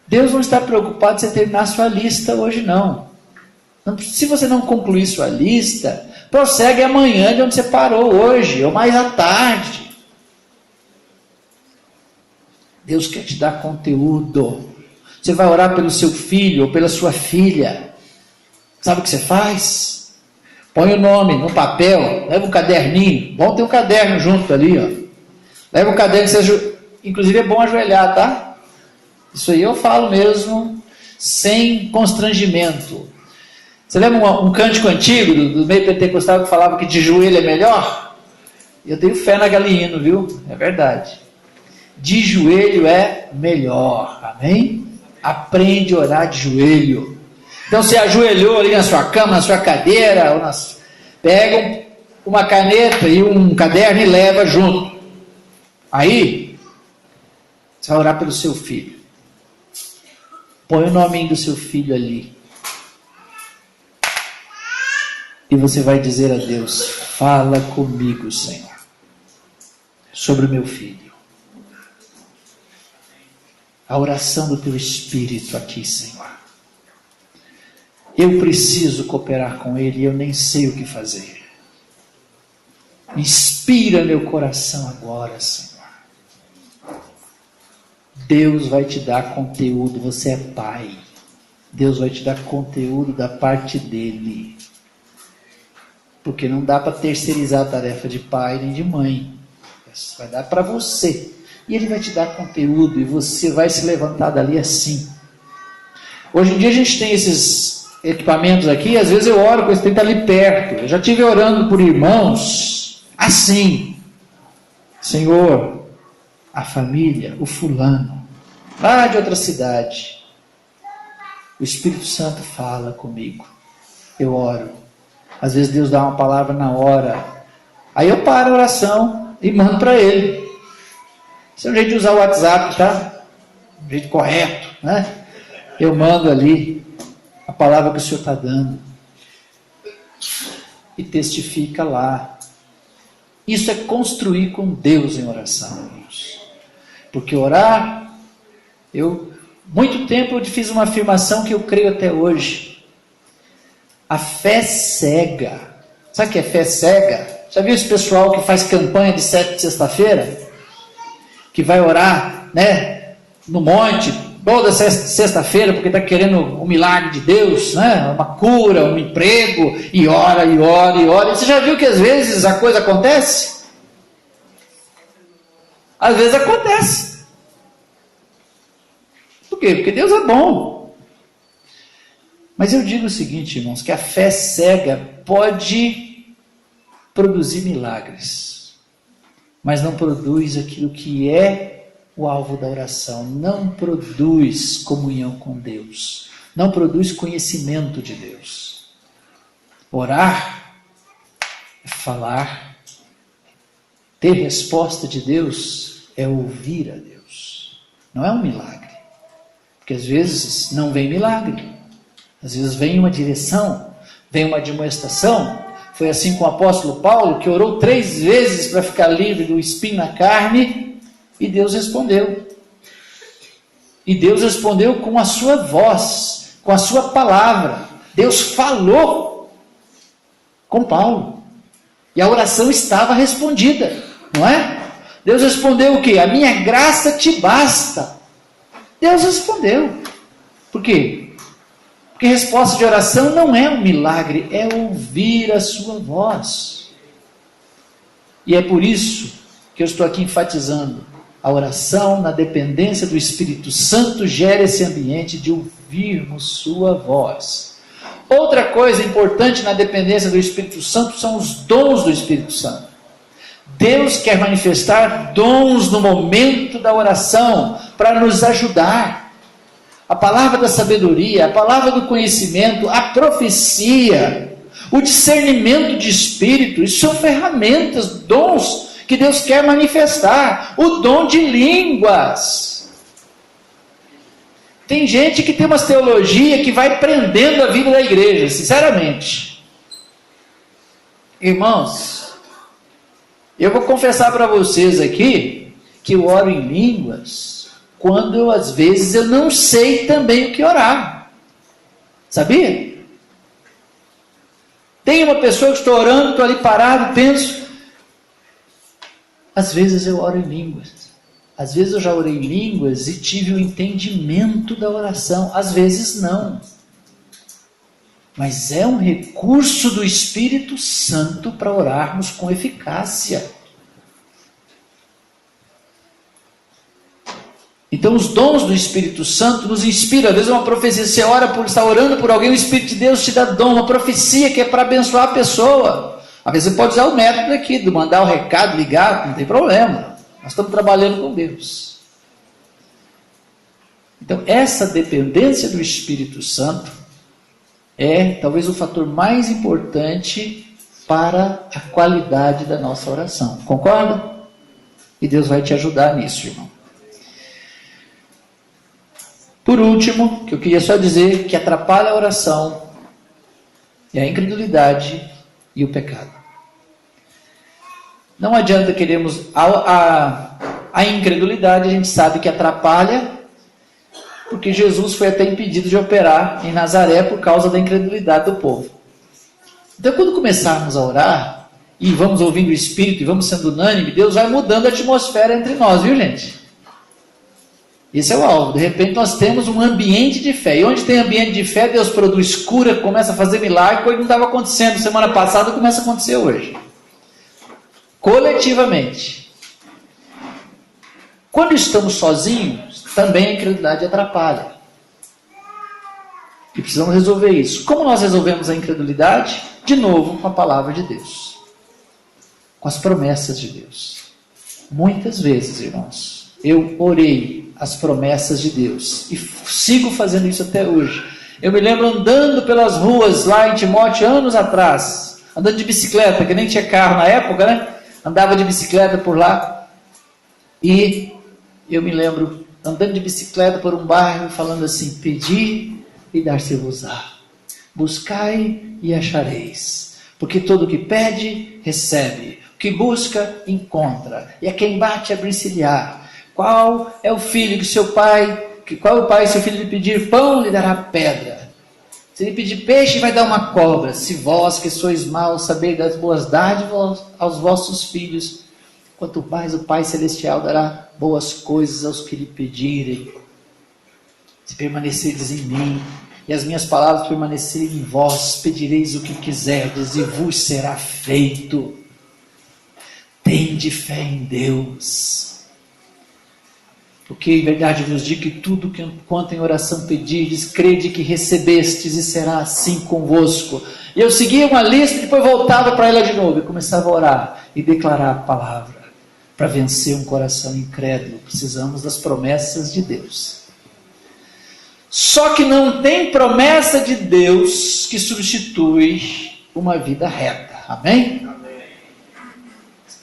Deus não está preocupado em você terminar a sua lista hoje, não. Se você não concluir sua lista, prossegue amanhã de onde você parou hoje, ou mais à tarde. Deus quer te dar conteúdo. Você vai orar pelo seu filho ou pela sua filha. Sabe o que você faz? Põe o nome no papel, leva um caderninho. Bom ter um caderno junto ali, ó. Leva um caderno, inclusive é bom ajoelhar, tá? Isso aí eu falo mesmo, sem constrangimento. Você lembra um cântico antigo do meio pentecostal que falava que de joelho é melhor? Eu tenho fé naquele hino, viu? É verdade. De joelho é melhor, amém? Aprende a orar de joelho. Então você ajoelhou ali na sua cama, na sua cadeira, pega uma caneta e um caderno e leva junto. Aí, você vai orar pelo seu filho. Põe o nome do seu filho ali. E você vai dizer a Deus: fala comigo, Senhor, sobre o meu filho. A oração do teu Espírito aqui, Senhor. Eu preciso cooperar com ele e eu nem sei o que fazer. Inspira meu coração agora, Senhor. Deus vai te dar conteúdo, você é pai. Deus vai te dar conteúdo da parte dele. Porque não dá para terceirizar a tarefa de pai nem de mãe. Vai dar para você. E ele vai te dar conteúdo e você vai se levantar dali assim. Hoje em dia a gente tem esses equipamentos aqui, às vezes eu oro com esse tempo ali perto. Eu já estive orando por irmãos assim. Senhor, a família, o fulano, lá de outra cidade. O Espírito Santo fala comigo. Eu oro. Às vezes Deus dá uma palavra na hora. Aí eu paro a oração e mando para ele. Esse é um jeito de usar o WhatsApp, tá? Um jeito correto, né? Eu mando ali a palavra que o Senhor está dando. E testifica lá. Isso é construir com Deus em oração, irmãos. Porque orar, muito tempo eu fiz uma afirmação que eu creio até hoje. A fé cega. Sabe o que é fé cega? Já viu esse pessoal que faz campanha de sexta-feira? Que vai orar, né? No monte, toda sexta-feira, porque está querendo um milagre de Deus, né? Uma cura, um emprego, e ora, e ora, e ora. E você já viu que às vezes a coisa acontece? Às vezes acontece. Por quê? Porque Deus é bom. Mas eu digo o seguinte, irmãos, que a fé cega pode produzir milagres, mas não produz aquilo que é o alvo da oração, não produz comunhão com Deus, não produz conhecimento de Deus. Orar é falar, ter resposta de Deus é ouvir a Deus, não é um milagre, porque às vezes não vem milagre, às vezes vem uma direção, vem uma admoestação. Foi assim com o apóstolo Paulo, que orou 3 vezes para ficar livre do espinho na carne, e Deus respondeu. E Deus respondeu com a sua voz, com a sua palavra. Deus falou com Paulo. E a oração estava respondida, não é? Deus respondeu o quê? A minha graça te basta. Deus respondeu. Por quê? Porque resposta de oração não é um milagre, é ouvir a sua voz. E é por isso que eu estou aqui enfatizando. A oração na dependência do Espírito Santo gera esse ambiente de ouvirmos sua voz. Outra coisa importante na dependência do Espírito Santo são os dons do Espírito Santo. Deus quer manifestar dons no momento da oração para nos ajudar. A palavra da sabedoria, a palavra do conhecimento, a profecia, o discernimento de espírito, isso são ferramentas, dons que Deus quer manifestar. O dom de línguas. Tem gente que tem umas teologia que vai prendendo a vida da igreja, sinceramente. Irmãos, eu vou confessar para vocês aqui que eu oro em línguas quando às vezes eu não sei também o que orar. Sabia? Tem uma pessoa que estou orando, estou ali parado, penso. Às vezes eu oro em línguas. Às vezes eu já orei em línguas e tive o entendimento da oração. Às vezes não. Mas é um recurso do Espírito Santo para orarmos com eficácia. Então os dons do Espírito Santo nos inspiram. Às vezes uma profecia, você ora por estar orando por alguém, o Espírito de Deus te dá dom, uma profecia que é para abençoar a pessoa. Às vezes você pode usar o método aqui, de mandar o recado, ligar, não tem problema. Nós estamos trabalhando com Deus. Então essa dependência do Espírito Santo é talvez o fator mais importante para a qualidade da nossa oração. Concorda? E Deus vai te ajudar nisso, irmão. Por último, que eu queria só dizer que atrapalha a oração é a incredulidade e o pecado. Não adianta queremos a incredulidade, a gente sabe que atrapalha, porque Jesus foi até impedido de operar em Nazaré por causa da incredulidade do povo. Então, quando começarmos a orar, e vamos ouvindo o Espírito, e vamos sendo unânime, Deus vai mudando a atmosfera entre nós, viu, gente? Esse é o alvo. De repente nós temos um ambiente de fé. E onde tem ambiente de fé, Deus produz cura, começa a fazer milagre, coisa que não estava acontecendo semana passada, começa a acontecer hoje. Coletivamente. Quando estamos sozinhos, também a incredulidade atrapalha. E precisamos resolver isso. Como nós resolvemos a incredulidade? De novo, com a palavra de Deus. Com as promessas de Deus. Muitas vezes, irmãos, eu orei as promessas de Deus. E sigo fazendo isso até hoje. Eu me lembro andando pelas ruas lá em Timóteo, anos atrás. Andando de bicicleta, que nem tinha carro na época, né? Andava de bicicleta por lá. E eu me lembro andando de bicicleta por um bairro, falando assim: pedi e dar-se-vos-á. Buscai e achareis. Porque todo o que pede, recebe. O que busca, encontra. E a quem bate, abre-se-lhe-á. Qual é o filho que seu pai... Qual é o pai, se o filho lhe pedir pão, lhe dará pedra? Se lhe pedir peixe, vai dar uma cobra. Se vós, que sois maus, sabeis das boas dádivas aos vossos filhos, quanto mais o Pai Celestial dará boas coisas aos que lhe pedirem. Se permanecerdes em mim, e as minhas palavras permanecerem em vós, pedireis o que quiserdes, e vos será feito. Tende fé em Deus. Porque em verdade vos digo que tudo quanto em oração pedirdes, crede que recebestes, e será assim convosco. E eu seguia uma lista, e depois voltava para ela de novo, e começava a orar, e declarar a palavra. Para vencer um coração incrédulo, precisamos das promessas de Deus. Só que não tem promessa de Deus que substitui uma vida reta. Amém?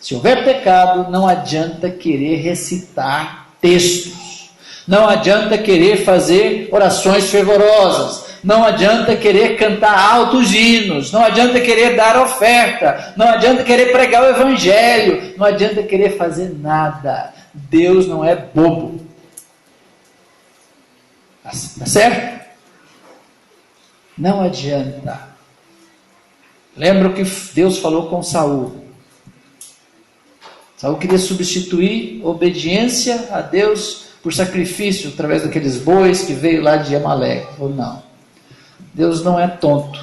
Se houver pecado, não adianta querer recitar textos. Não adianta querer fazer orações fervorosas. Não adianta querer cantar altos hinos. Não adianta querer dar oferta. Não adianta querer pregar o evangelho. Não adianta querer fazer nada. Deus não é bobo. Tá certo? Não adianta. Lembra o que Deus falou com Saul. Saul queria substituir obediência a Deus por sacrifício, através daqueles bois que veio lá de Amaleque. Ou não. Deus não é tonto.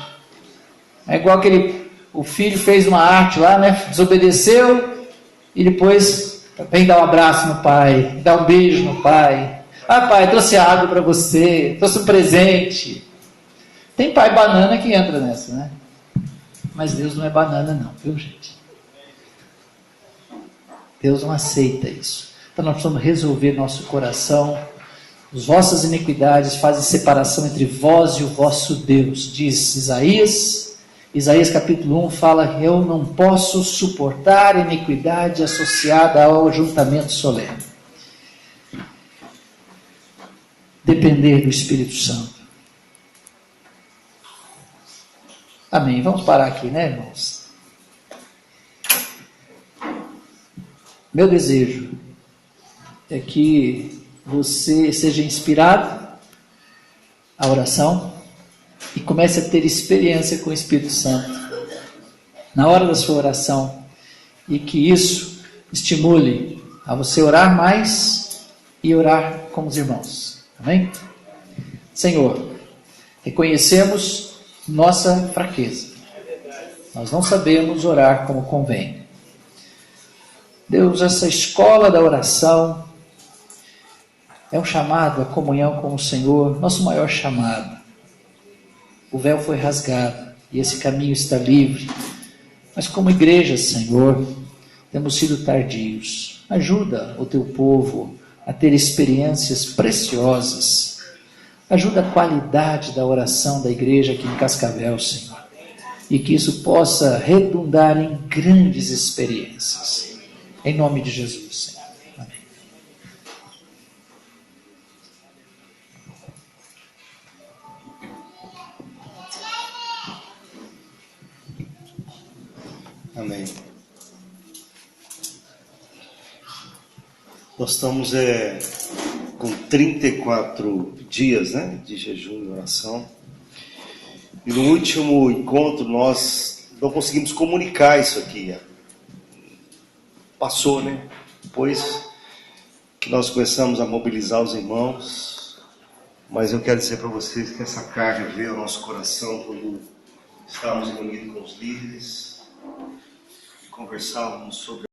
É igual o filho fez uma arte lá, né? Desobedeceu e depois vem dar um abraço no pai, dá um beijo no pai. Ah, pai, trouxe água para você, trouxe um presente. Tem pai banana que entra nessa, né? Mas Deus não é banana não, viu, gente? Deus não aceita isso. Então nós precisamos resolver nosso coração. As vossas iniquidades fazem separação entre vós e o vosso Deus, diz Isaías. Isaías capítulo 1 fala: eu não posso suportar iniquidade associada ao ajuntamento solene. Depender do Espírito Santo. Amém. Vamos parar aqui, né, irmãos? Meu desejo é que você seja inspirado à oração e comece a ter experiência com o Espírito Santo na hora da sua oração, e que isso estimule a você orar mais e orar com os irmãos. Amém? Senhor, reconhecemos nossa fraqueza. Nós não sabemos orar como convém. Deus, essa escola da oração é um chamado à comunhão com o Senhor, nosso maior chamado. O véu foi rasgado e esse caminho está livre. Mas como igreja, Senhor, temos sido tardios. Ajuda o teu povo a ter experiências preciosas. Ajuda a qualidade da oração da igreja aqui em Cascavel, Senhor. E que isso possa redundar em grandes experiências. Em nome de Jesus, Senhor. Amém. Amém. Nós estamos com 34 dias, né, de jejum e oração. E no último encontro nós não conseguimos comunicar isso aqui. Passou, né? Depois que nós começamos a mobilizar os irmãos, mas eu quero dizer para vocês que essa carga veio ao nosso coração quando estávamos reunidos com os líderes e conversávamos sobre